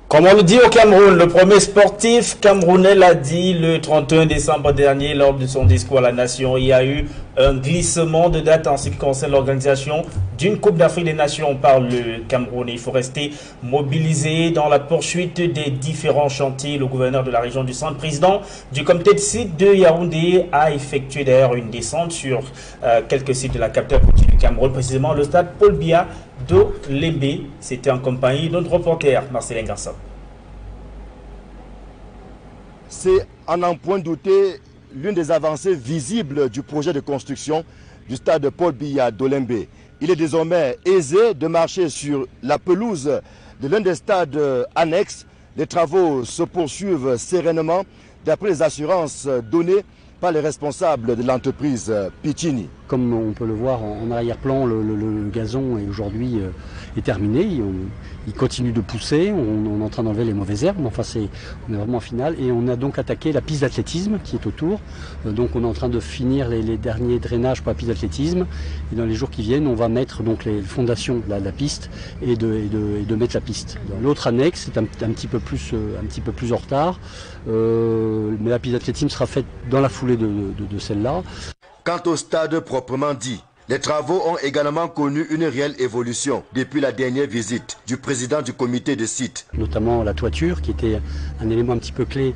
Comme on le dit au Cameroun, le premier sportif camerounais l'a dit le 31 décembre dernier lors de son discours à la nation. Il y a eu un glissement de date en ce qui concerne l'organisation d'une Coupe d'Afrique des Nations par le Cameroun. Il faut rester mobilisé dans la poursuite des différents chantiers. Le gouverneur de la région du centre, président du comité de site de Yaoundé, a effectué d'ailleurs une descente sur quelques sites de la capitale du Cameroun, précisément le stade Paul Biya d'Olembe. C'était en compagnie de notre reporter Marcelin Garçon. C'est à n'en point douter l'une des avancées visibles du projet de construction du stade Paul Biya d'Olembe. Il est désormais aisé de marcher sur la pelouse de l'un des stades annexes. Les travaux se poursuivent sereinement d'après les assurances données par les responsables de l'entreprise Piccini. Comme on peut le voir en arrière-plan, le gazon est aujourd'hui est terminé. Il continue de pousser. On est en train d'enlever les mauvaises herbes. Enfin, on est vraiment en finale. Et on a donc attaqué la piste d'athlétisme qui est autour. Donc on est en train de finir les derniers drainages pour la piste d'athlétisme. Et dans les jours qui viennent, on va mettre donc les fondations de la piste et de mettre la piste. L'autre annexe est un petit peu plus en retard. Mais la piste d'athlétisme sera faite dans la foulée de celle-là. Quant au stade proprement dit, les travaux ont également connu une réelle évolution depuis la dernière visite du président du comité de site. Notamment la toiture qui était un élément un petit peu clé.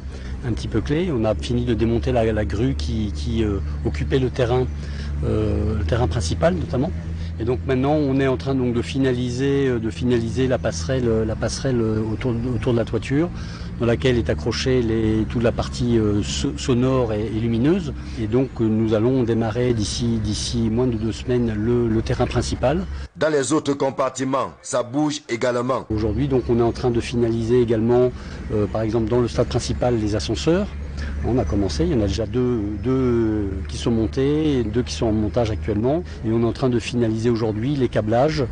On a fini de démonter la grue qui occupait le terrain principal notamment. Et donc maintenant on est en train donc de finaliser la passerelle autour de la toiture, dans laquelle est accrochée toute la partie sonore et lumineuse. Et donc nous allons démarrer d'ici moins de 2 semaines le terrain principal. Dans les autres compartiments, ça bouge également. Aujourd'hui donc on est en train de finaliser également, par exemple dans le stade principal, les ascenseurs. On a commencé, il y en a déjà deux qui sont montés, 2 qui sont en montage actuellement. Et on est en train de finaliser aujourd'hui les câblages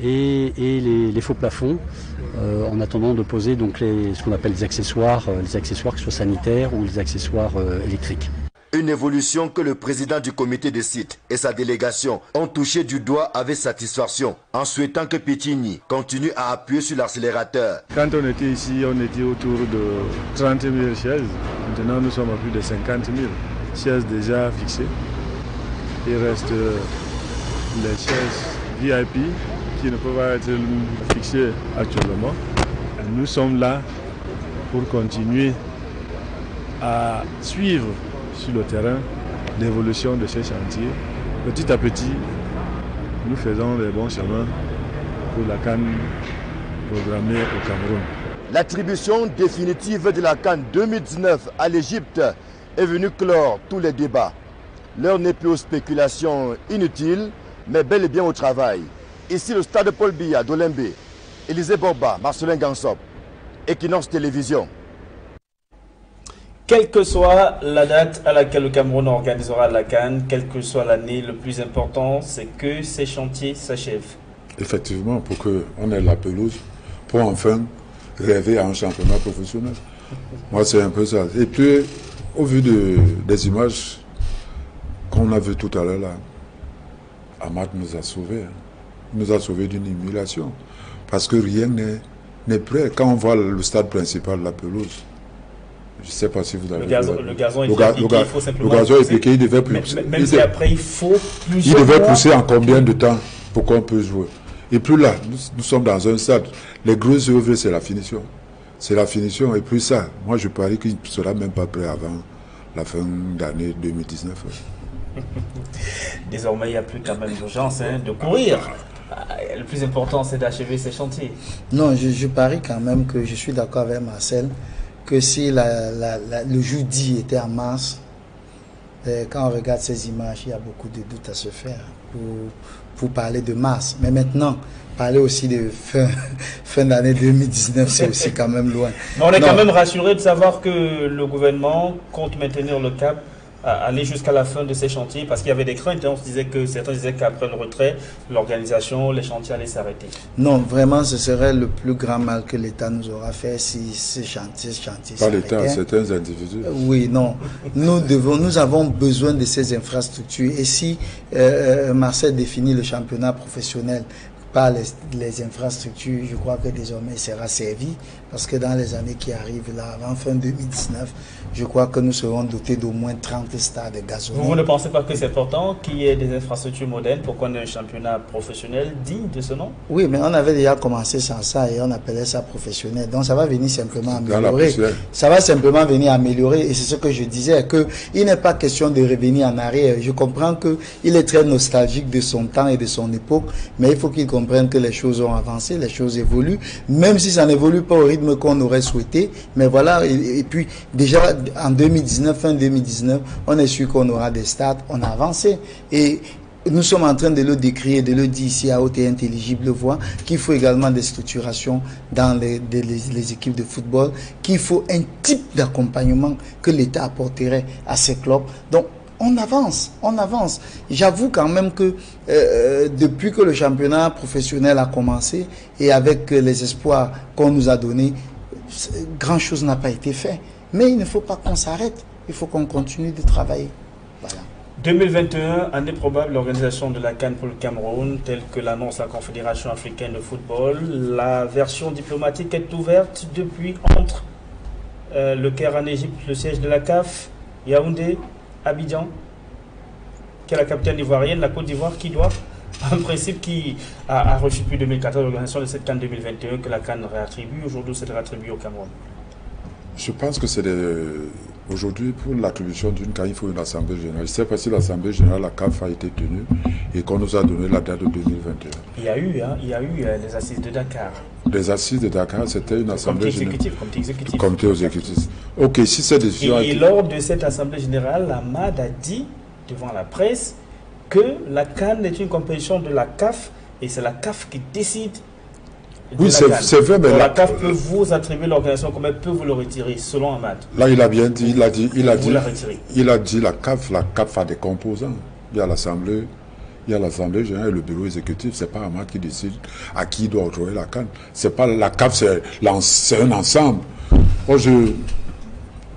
et les faux plafonds, en attendant de poser donc ce qu'on appelle les accessoires que ce soit sanitaires ou les accessoires électriques. Une évolution que le président du comité de site et sa délégation ont touché du doigt avec satisfaction, en souhaitant que Piccini continue à appuyer sur l'accélérateur. Quand on était ici, on était autour de 30 000 chaises. Maintenant, nous sommes à plus de 50 000 chaises déjà fixées. Il reste les chaises VIP qui ne peuvent pas être fixées actuellement. Et nous sommes là pour continuer à suivre sur le terrain l'évolution de ces chantiers. Petit à petit, nous faisons les bons chemins pour la CAN programmée au Cameroun. L'attribution définitive de la CAN 2019 à l'Égypte est venue clore tous les débats. L'heure n'est plus aux spéculations inutiles, mais bel et bien au travail. Ici, le stade Paul Biya d'Olembe, Élisée Borba, Marcelin Gansop, Equinox Télévision. Quelle que soit la date à laquelle le Cameroun organisera la CAN, quelle que soit l'année, le plus important, c'est que ces chantiers s'achèvent. Effectivement, pour qu'on ait la pelouse, pour enfin rêver à un championnat professionnel. Moi, c'est un peu ça. Et puis, au vu des images qu'on a vues tout à l'heure, là, Amad nous a sauvés. Il nous a sauvés d'une humiliation. Parce que rien n'est prêt. Quand on voit le stade principal, la pelouse, je ne sais pas si vous avez le gazon est piqué, il faut simplement le gazon est piqué, il devait pousser. Même si après il faut plusieurs mois. Il devait pousser en combien de temps pour qu'on puisse jouer. Et puis là, nous sommes dans un stade. Les grosses œuvres, c'est la finition. C'est la finition. Et puis ça, moi je parie qu'il ne sera même pas prêt avant la fin d'année 2019. Désormais, il n'y a plus quand même d'urgence de courir. Le plus important, c'est d'achever ces chantiers. Non, je parie quand même que je suis d'accord avec Marcel, que si le jeudi était en mars, quand on regarde ces images, il y a beaucoup de doutes à se faire pour parler de mars. Mais maintenant, parler aussi de fin d'année 2019, c'est aussi quand même loin. Mais on est quand même rassuré de savoir que le gouvernement compte maintenir le cap aller jusqu'à la fin de ces chantiers? Parce qu'il y avait des craintes, hein. Certains disaient qu'après le retrait, l'organisation, les chantiers allaient s'arrêter. Non, vraiment, ce serait le plus grand mal que l'État nous aura fait si ces chantiers Pas l'État, certains individus. Oui, non. Nous avons besoin de ces infrastructures. Et si Marseille définit le championnat professionnel par les infrastructures, je crois que désormais il sera servi, parce que dans les années qui arrivent, là, avant fin 2019, je crois que nous serons dotés d'au moins 30 stades gazonnés. Vous ne pensez pas que c'est important qu'il y ait des infrastructures modernes pour qu'on ait un championnat professionnel digne de ce nom? Oui, mais on avait déjà commencé sans ça et on appelait ça professionnel. Donc ça va venir simplement améliorer. Ça va simplement venir améliorer, et c'est ce que je disais, qu'il n'est pas question de revenir en arrière. Je comprends qu'il est très nostalgique de son temps et de son époque, mais il faut qu'il comprenne que les choses ont avancé, les choses évoluent, même si ça n'évolue pas au rythme qu'on aurait souhaité. Mais voilà, et puis déjà en 2019, fin 2019, on est sûr qu'on aura des stades, on a avancé. Et nous sommes en train de le décrire, de le dire ici à haute et intelligible voix, qu'il faut également des structurations dans les équipes de football, qu'il faut un type d'accompagnement que l'État apporterait à ces clubs. Donc, on avance, on avance. J'avoue quand même que depuis que le championnat professionnel a commencé et avec les espoirs qu'on nous a donnés, grand chose n'a pas été fait. Mais il ne faut pas qu'on s'arrête, il faut qu'on continue de travailler. Voilà. 2021, année probable, l'organisation de la CAN pour le Cameroun, telle que l'annonce la Confédération africaine de football. La version diplomatique est ouverte depuis entre le Caire en Égypte, le siège de la CAF, Yaoundé, Abidjan, qui est la capitale ivoirienne, la Côte d'Ivoire, qui doit, en principe, qui a reçu depuis 2014 l'organisation de cette CAN 2021 que la CAN réattribue. Aujourd'hui, c'est réattribué au Cameroun. Je pense que c'est aujourd'hui, pour l'attribution d'une CAN, il faut une assemblée générale. Je ne sais pas si l'assemblée générale, la CAF, a été tenue et qu'on nous a donné la date de 2021. Il y a eu les assises de Dakar. Les assises de Dakar, c'était une assemblée générale. Comité exécutif. Comité exécutif. Ok, si cette décision. Et lors de cette assemblée générale, l'AMAD a dit devant la presse que la CAN est une compétition de la CAF et c'est la CAF qui décide. Oui, c'est vrai, mais la CAF peut vous attribuer l'organisation comme elle peut vous le retirer, selon Ahmad. Là, il a bien dit, il a dit la CAF a des composants. Il y a l'Assemblée générale et le bureau exécutif. C'est pas Ahmad qui décide à qui il doit retrouver la CAN. C'est pas la CAF, c'est un ensemble. Moi,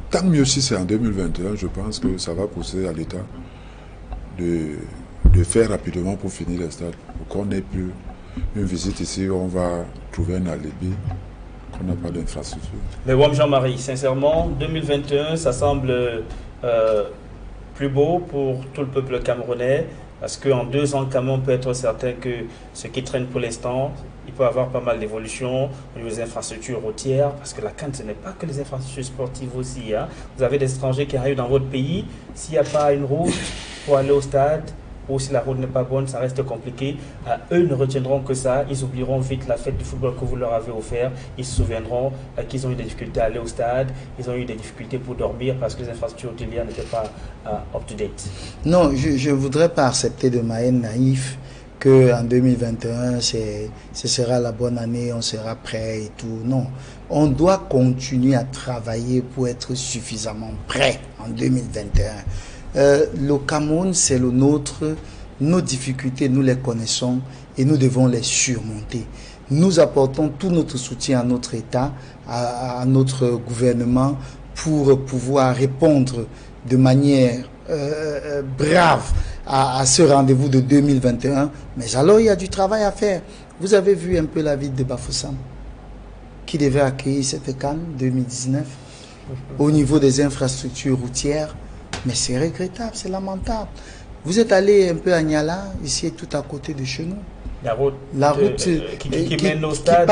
tant mieux si c'est en 2021, je pense que ça va pousser à l'État de faire rapidement pour finir les stades. Pour qu'on n'ait plus une visite ici, on va trouver un alibi, qu'on n'a pas d'infrastructure. Mais Wam Jean-Marie, sincèrement, 2021, ça semble plus beau pour tout le peuple camerounais, parce qu'en 2 ans, quand même, on peut être certain que ce qui traîne pour l'instant, il peut y avoir pas mal d'évolutions au niveau des infrastructures routières, parce que la CAN, ce n'est pas que les infrastructures sportives aussi. Hein. Vous avez des étrangers qui arrivent dans votre pays, s'il n'y a pas une route pour aller au stade, ou si la route n'est pas bonne, ça reste compliqué. Eux ne retiendront que ça, ils oublieront vite la fête du football que vous leur avez offert, ils se souviendront qu'ils ont eu des difficultés à aller au stade, ils ont eu des difficultés pour dormir parce que les infrastructures hôtelières n'étaient pas up-to-date. Non, je ne voudrais pas accepter de ma haine naïve qu'en 2021, ce sera la bonne année, on sera prêt et tout. Non, on doit continuer à travailler pour être suffisamment prêt en 2021. Le Cameroun, c'est le nôtre. Nos difficultés, nous les connaissons et nous devons les surmonter. Nous apportons tout notre soutien à notre État, à notre gouvernement pour pouvoir répondre de manière brave à ce rendez-vous de 2021. Mais alors, il y a du travail à faire. Vous avez vu un peu la ville de Bafoussam qui devait accueillir cette CAN 2019 au niveau des infrastructures routières. Mais c'est regrettable, c'est lamentable. Vous êtes allé un peu à Niala, ici tout à côté de chez nous. La route qui mène au stade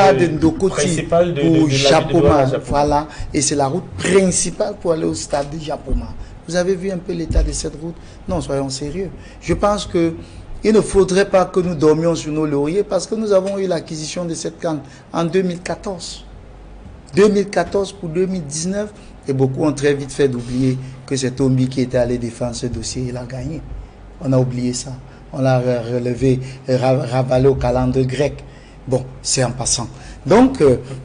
principal pour Japoma. Voilà, et c'est la route principale pour aller au stade de Japoma. Vous avez vu un peu l'état de cette route? Non, soyons sérieux. Je pense que il ne faudrait pas que nous dormions sur nos lauriers parce que nous avons eu l'acquisition de cette CAN en 2014. 2014 pour 2019. Et beaucoup ont très vite fait d'oublier que c'est Tombi qui était allé défendre ce dossier et il a gagné. On a oublié ça. On l'a relevé, ravalé au calendrier grec. Bon, c'est en passant. Donc,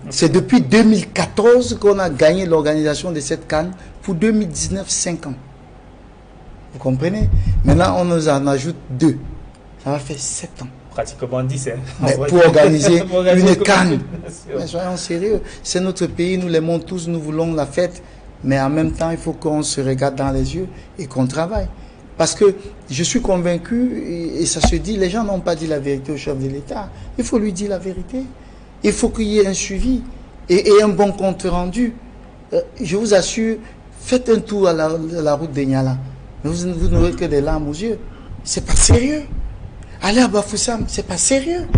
c'est depuis 2014 qu'on a gagné l'organisation de cette CAN. Pour 2019, 5 ans. Vous comprenez? Maintenant, on nous en ajoute 2. Ça va faire 7 ans. Pratiquement 10. Hein. Mais pour organiser une CAN. Mais soyons sérieux. C'est notre pays, nous l'aimons tous, nous voulons la fête. Mais en même temps, il faut qu'on se regarde dans les yeux et qu'on travaille. Parce que je suis convaincu, et ça se dit, les gens n'ont pas dit la vérité au chef de l'État. Il faut lui dire la vérité. Il faut qu'il y ait un suivi et un bon compte rendu. Je vous assure, faites un tour à la route de Niala. Vous n'aurez que des larmes aux yeux. C'est pas sérieux. Allez à Bafoussam, c'est pas sérieux.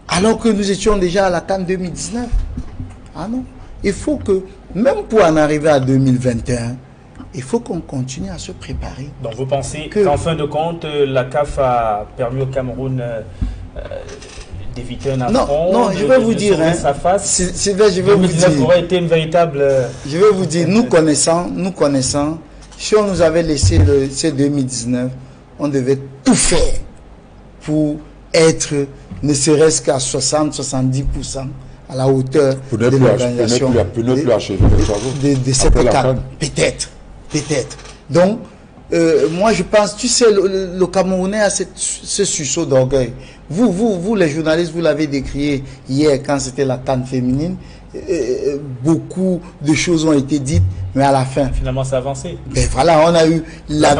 Alors que nous étions déjà à la CAN 2019. Ah non. Il faut que, même pour en arriver à 2021, il faut qu'on continue à se préparer. Donc vous pensez qu'en fin de compte, la CAF a permis au Cameroun d'éviter un affront? Non, je vais vous dire. Sa face. Sylvain, je vais vous dire. Ça aurait été une véritable. Je vais vous dire, nous connaissant, si on nous avait laissé ce 2019, on devait tout faire pour être ne serait-ce qu'à 60-70% à la hauteur de l'organisation de cette CAN. Peut-être. Donc, moi je pense, tu sais, le Camerounais a ce sursaut d'orgueil. Vous, les journalistes, vous l'avez décrié hier quand c'était la CAN féminine. Beaucoup de choses ont été dites, mais à la fin, finalement, ça a avancé. Ben voilà, on a eu la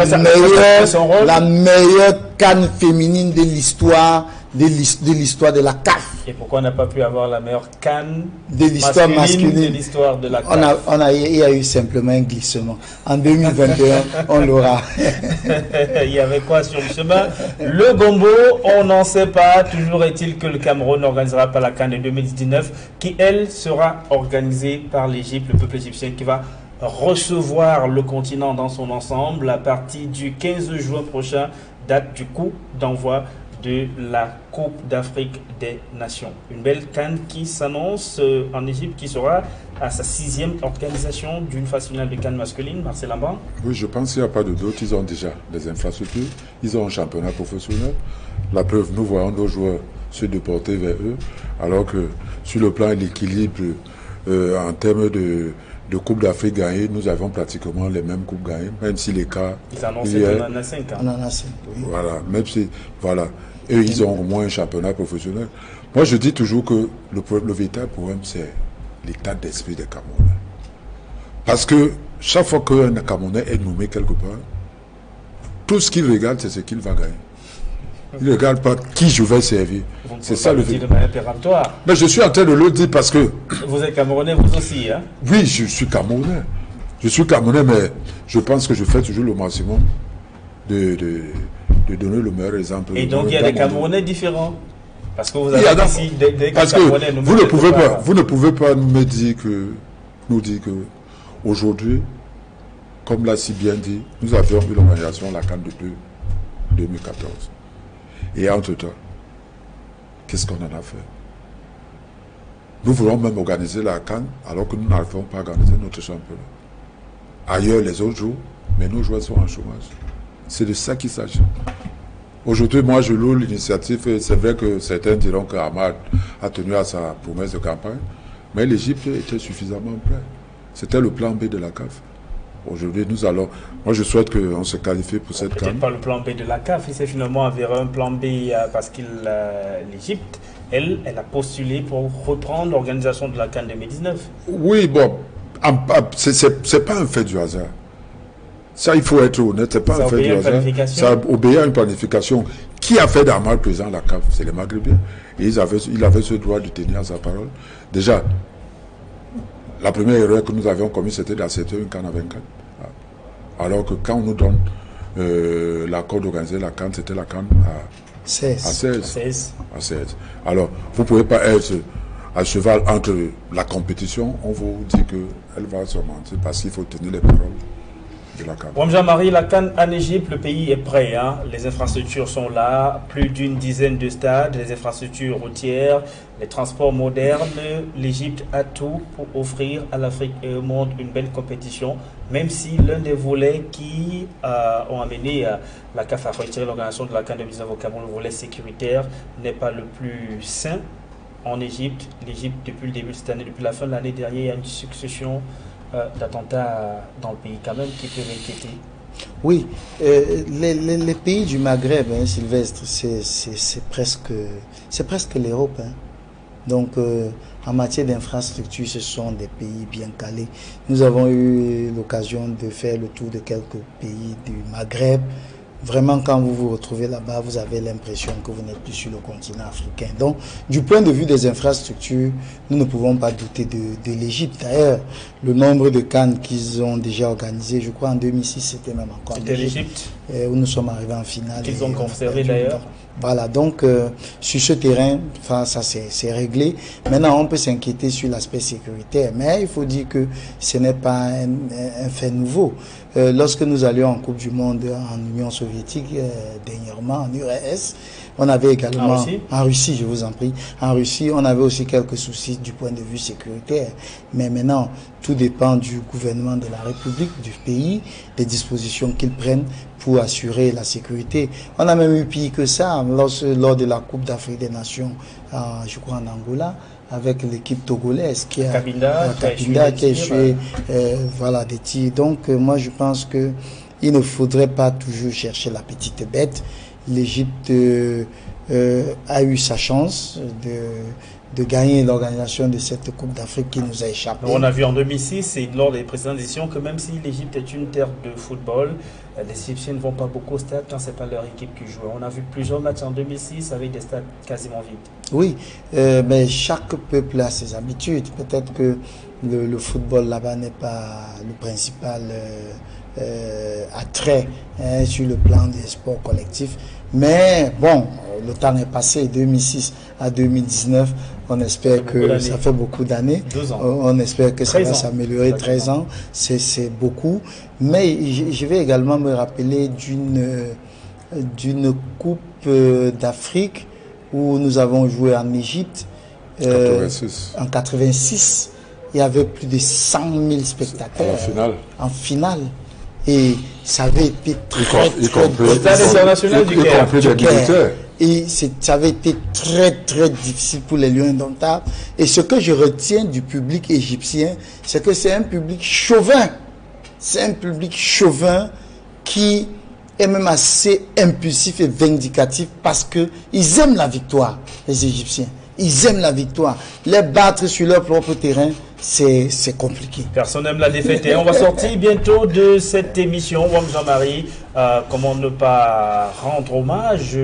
meilleure CAN féminine de l'histoire de la CAF. Et pourquoi on n'a pas pu avoir la meilleure CAN de l'histoire masculine de l'histoire de la CAF? Il y a eu simplement un glissement. En 2021, on l'aura. Il y avait quoi sur le chemin? Le Gombo, on n'en sait pas. Toujours est-il que le Cameroun n'organisera pas la CAN de 2019, qui, elle, sera organisée par l'Égypte, le peuple égyptien qui va recevoir le continent dans son ensemble à partir du 15 juin prochain, date du coup d'envoi de la Coupe d'Afrique des Nations. Une belle CAN qui s'annonce en Égypte, qui sera à sa 6e organisation d'une phase finale de CAN masculine. Marcel Amban? Oui, je pense qu'il n'y a pas de doute. Ils ont déjà des infrastructures, ils ont un championnat professionnel. La preuve, nous voyons nos joueurs se déporter vers eux, alors que sur le plan de l'équilibre, en termes de Coupe d'Afrique gagnée, nous avons pratiquement les mêmes coupes gagnées, même si les cas... Ils annonçaient qu'on en a 5. On en a 5, oui. Voilà, même si... Voilà. Et ils ont au moins un championnat professionnel. Moi, je dis toujours que le véritable problème, c'est l'état d'esprit des Camerounais. Parce que chaque fois qu'un Camerounais est nommé quelque part, tout ce qu'il regarde, c'est ce qu'il va gagner. Il ne regarde pas qui je vais servir. C'est ça le dire de manière péremptoire. Mais je suis en train de le dire parce que... Vous êtes Camerounais, vous aussi, hein? Oui, je suis Camerounais. Je suis Camerounais, mais je pense que je fais toujours le maximum de donner le meilleur exemple. Et donc il y a des Camerounais différents. Parce que vous avez ici des parce Camerounais. Que vous ne pouvez pas nous dire que aujourd'hui, comme l'a si bien dit, nous avions eu l'organisation la CAN de 2014. Et entre-temps, qu'est-ce qu'on en a fait? Nous voulons même organiser la CAN alors que nous n'arrivons pas à organiser notre championnat. Ailleurs, les autres jouent, mais nos joueurs sont en chômage. C'est de ça qu'il s'agit. Aujourd'hui, moi, je loue l'initiative. C'est vrai que certains diront que Ahmad a tenu à sa promesse de campagne, mais l'Égypte était suffisamment prête. C'était le plan B de la CAF. Aujourd'hui, nous allons... Moi, je souhaite qu'on se qualifie pour cette CAN. Peut-être pas le plan B de la CAF, c'est finalement vers un plan B parce que l'Égypte, elle a postulé pour reprendre l'organisation de la CAN 2019. Oui, bon, c'est pas un fait du hasard. Ça, il faut être honnête, c'est pas un fait du hasard. Ça obéit à une planification. Qui a fait d'Ahmad président de la CAF? C'est les Maghrébiens. Et il avait ce droit de tenir sa parole. Déjà, la première erreur que nous avions commise, c'était d'accepter une CAN à 24. Alors que quand on nous donne l'accord d'organiser la CAN, c'était la CAN à 16. Alors, vous ne pouvez pas être à cheval entre la compétition, on vous dit qu'elle va se mentir parce qu'il faut tenir les paroles de la CAN. Jean-Marie, la CAN en Égypte, le pays est prêt. Hein? Les infrastructures sont là, plus d'une dizaine de stades, les infrastructures routières, les transports modernes. L'Égypte a tout pour offrir à l'Afrique et au monde une belle compétition, même si l'un des volets qui ont amené la CAF à retirer l'organisation de la CAN 2019 au Cameroun, le volet sécuritaire, n'est pas le plus sain en Égypte. L'Égypte, depuis le début de cette année, depuis la fin de l'année dernière, il y a une succession d'attentats dans le pays quand même qui peuvent inquiéter. Oui, les pays du Maghreb, hein, Sylvestre, c'est presque l'Europe. Hein. Donc, en matière d'infrastructure, ce sont des pays bien calés. Nous avons eu l'occasion de faire le tour de quelques pays du Maghreb. Vraiment, quand vous vous retrouvez là-bas, vous avez l'impression que vous n'êtes plus sur le continent africain. Donc, du point de vue des infrastructures, nous ne pouvons pas douter de l'Égypte. D'ailleurs, le nombre de CAN qu'ils ont déjà organisé, je crois en 2006, c'était même encore l'Égypte, où nous sommes arrivés en finale. Qu'ils ont conservé d'ailleurs. Voilà, donc sur ce terrain, enfin, ça c'est réglé. Maintenant, on peut s'inquiéter sur l'aspect sécuritaire, mais il faut dire que ce n'est pas un fait nouveau. Lorsque nous allions en Coupe du Monde en Union soviétique, dernièrement en URSS, on avait également... En Russie, je vous en prie. En Russie, on avait aussi quelques soucis du point de vue sécuritaire. Mais maintenant, tout dépend du gouvernement de la République, du pays, des dispositions qu'ils prennent pour assurer la sécurité. On a même eu pire que ça lors de la Coupe d'Afrique des Nations, je crois en Angola, avec l'équipe togolaise qui a échoué voilà, des tirs. Donc moi je pense que il ne faudrait pas toujours chercher la petite bête. L'Égypte a eu sa chance de gagner l'organisation de cette Coupe d'Afrique qui nous a échappé. On a vu en 2006 et lors des précédentes éditions que même si l'Égypte est une terre de football, les Égyptiens ne vont pas beaucoup au stade quand ce n'est pas leur équipe qui joue. On a vu plusieurs matchs en 2006 avec des stades quasiment vides. Oui, mais chaque peuple a ses habitudes. Peut-être que le football là-bas n'est pas le principal attrait sur le plan des sports collectifs. Mais bon, le temps est passé, 2006 à 2019, on espère que ça fait beaucoup d'années. On espère que ça va s'améliorer, 13 ans, c'est beaucoup. Mais je vais également me rappeler d'une Coupe d'Afrique où nous avons joué en Égypte. En 86, il y avait plus de 100 000 spectateurs en finale. Et ça avait été très difficile pour les Lions indomptables. Et ce que je retiens du public égyptien, c'est que c'est un public chauvin. C'est un public chauvin qui est même assez impulsif et vindicatif parce qu'ils aiment la victoire, les Égyptiens. Ils aiment la victoire. Les battre sur leur propre terrain, c'est compliqué. Personne n'aime la défaite. Et on va sortir bientôt de cette émission. Wam Jean-Marie, comment ne pas rendre hommage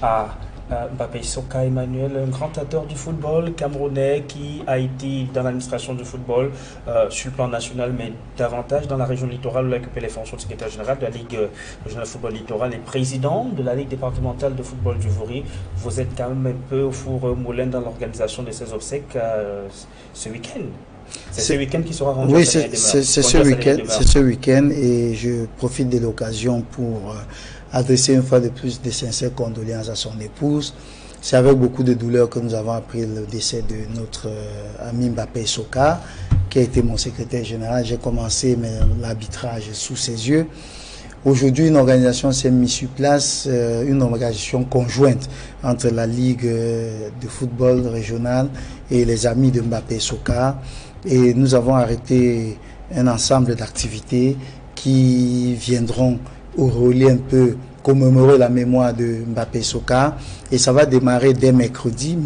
à Mbappé Soka Emmanuel, un grand acteur du football camerounais qui a été dans l'administration du football sur le plan national, mais davantage dans la région littorale où il a occupé les fonctions de secrétaire général de la Ligue régionale de football littoral et président de la Ligue départementale de football du Vouri. Vous êtes quand même un peu au four moulin dans l'organisation de ces obsèques ce week-end. C'est ce week-end qui sera rendu. Oui, c'est ce week-end et je profite de l'occasion pour adresser une fois de plus de sincères condoléances à son épouse. C'est avec beaucoup de douleur que nous avons appris le décès de notre ami Mbappé Soka, qui a été mon secrétaire général. J'ai commencé l'arbitrage sous ses yeux. Aujourd'hui, une organisation s'est mise sur place, une organisation conjointe entre la Ligue de football régionale et les amis de Mbappé Soka. Et nous avons arrêté un ensemble d'activités qui viendront au relais un peu commémorer la mémoire de Mbappé Soka. Et ça va démarrer dès mercredi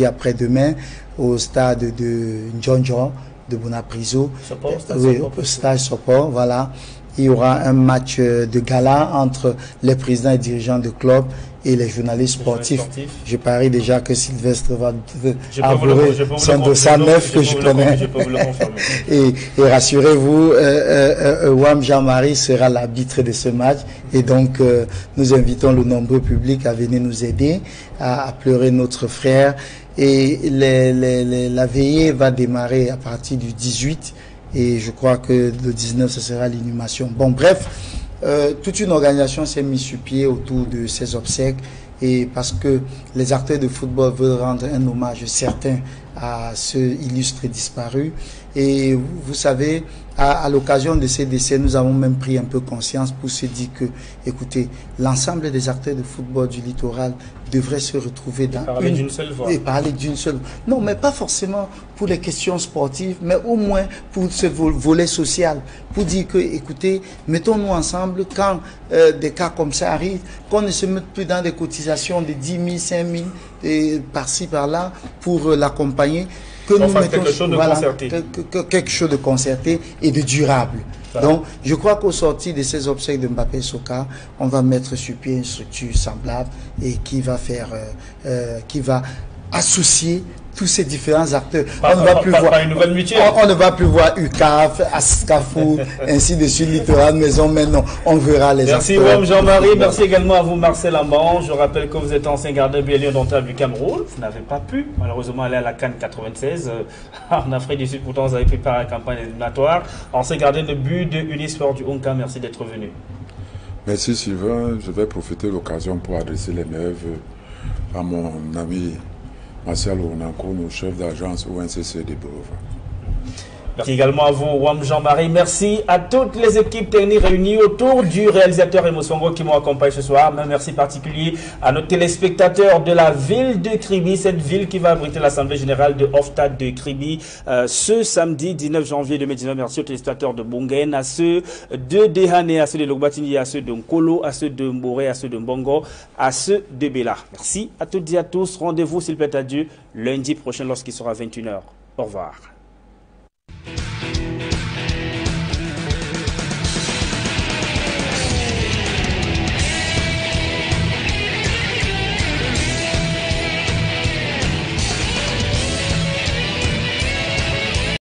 après-demain, au stade de Ndjonjo de Bonapriso. Au stade Sopor, voilà. Il y aura un match de gala entre les présidents et dirigeants de club et les journalistes sportifs. Je parie déjà que Sylvestre va avouer son dossier neuf que je connais. Et rassurez-vous, Wam Jean-Marie sera l'arbitre de ce match. Et donc, nous invitons le nombreux public à venir nous aider à pleurer notre frère. Et la veillée va démarrer à partir du 18. Et je crois que le 19, ce sera l'inhumation. Bon, bref, toute une organisation s'est mise sur pied autour de ces obsèques. Et parce que les acteurs de football veulent rendre un hommage certain à ce illustre disparu. Et vous savez, à l'occasion de ces décès, nous avons même pris un peu conscience pour se dire que, écoutez, l'ensemble des acteurs de football du littoral devraient se retrouver dans parler d'une seule voix. Et parler d'une seule. Non, mais pas forcément pour les questions sportives, mais au moins pour ce volet social, pour dire que, écoutez, mettons-nous ensemble quand des cas comme ça arrivent, qu'on ne se mette plus dans des cotisations de 10 000, 5 000 par-ci, par-là pour l'accompagner. Que nous mettons quelque chose de concerté. Quelque chose de concerté et de durable. Voilà. Donc, je crois qu'au sortir de ces obsèques de Mbappé Soka, on va mettre sur pied une structure semblable et qui va faire, qui va associer tous ces différents acteurs. On ne va plus voir une nouvelle mutuelle. On ne va plus voir UCAF, Ascafou, ainsi de suite, Littoral Maison. Maintenant, on verra les merci acteurs. Merci Jean-Marie. Merci également à vous Marcel Amban. Je rappelle que vous êtes ancien gardien bien indomptable du Cameroun. Vous n'avez pas pu malheureusement aller à la CAN 96 en Afrique du Sud. Pourtant, vous avez préparé la campagne éliminatoire. Ancien gardien de but de Unisport du Onka. Merci d'être venu. Merci Sylvain. Je vais profiter de l'occasion pour adresser les meilleurs vœux à mon ami Martial Onanko, nos chefs d'agence ONCC de Borova. Merci également à vous, Wam Jean-Marie. Merci à toutes les équipes techniques réunies autour du réalisateur Emosongo qui m'ont accompagné ce soir. Un merci particulier à nos téléspectateurs de la ville de Kribi, cette ville qui va abriter l'Assemblée Générale de Oftad de Kribi ce samedi 19 janvier 2019. Merci aux téléspectateurs de Bongen, à ceux de Dehane, à ceux de Logbatini, à ceux de Nkolo, à ceux de Mbore, à ceux de Mbongo, à ceux de Bela. Merci à toutes et à tous. Rendez-vous, s'il plaît à Dieu, lundi prochain lorsqu'il sera 21h. Au revoir.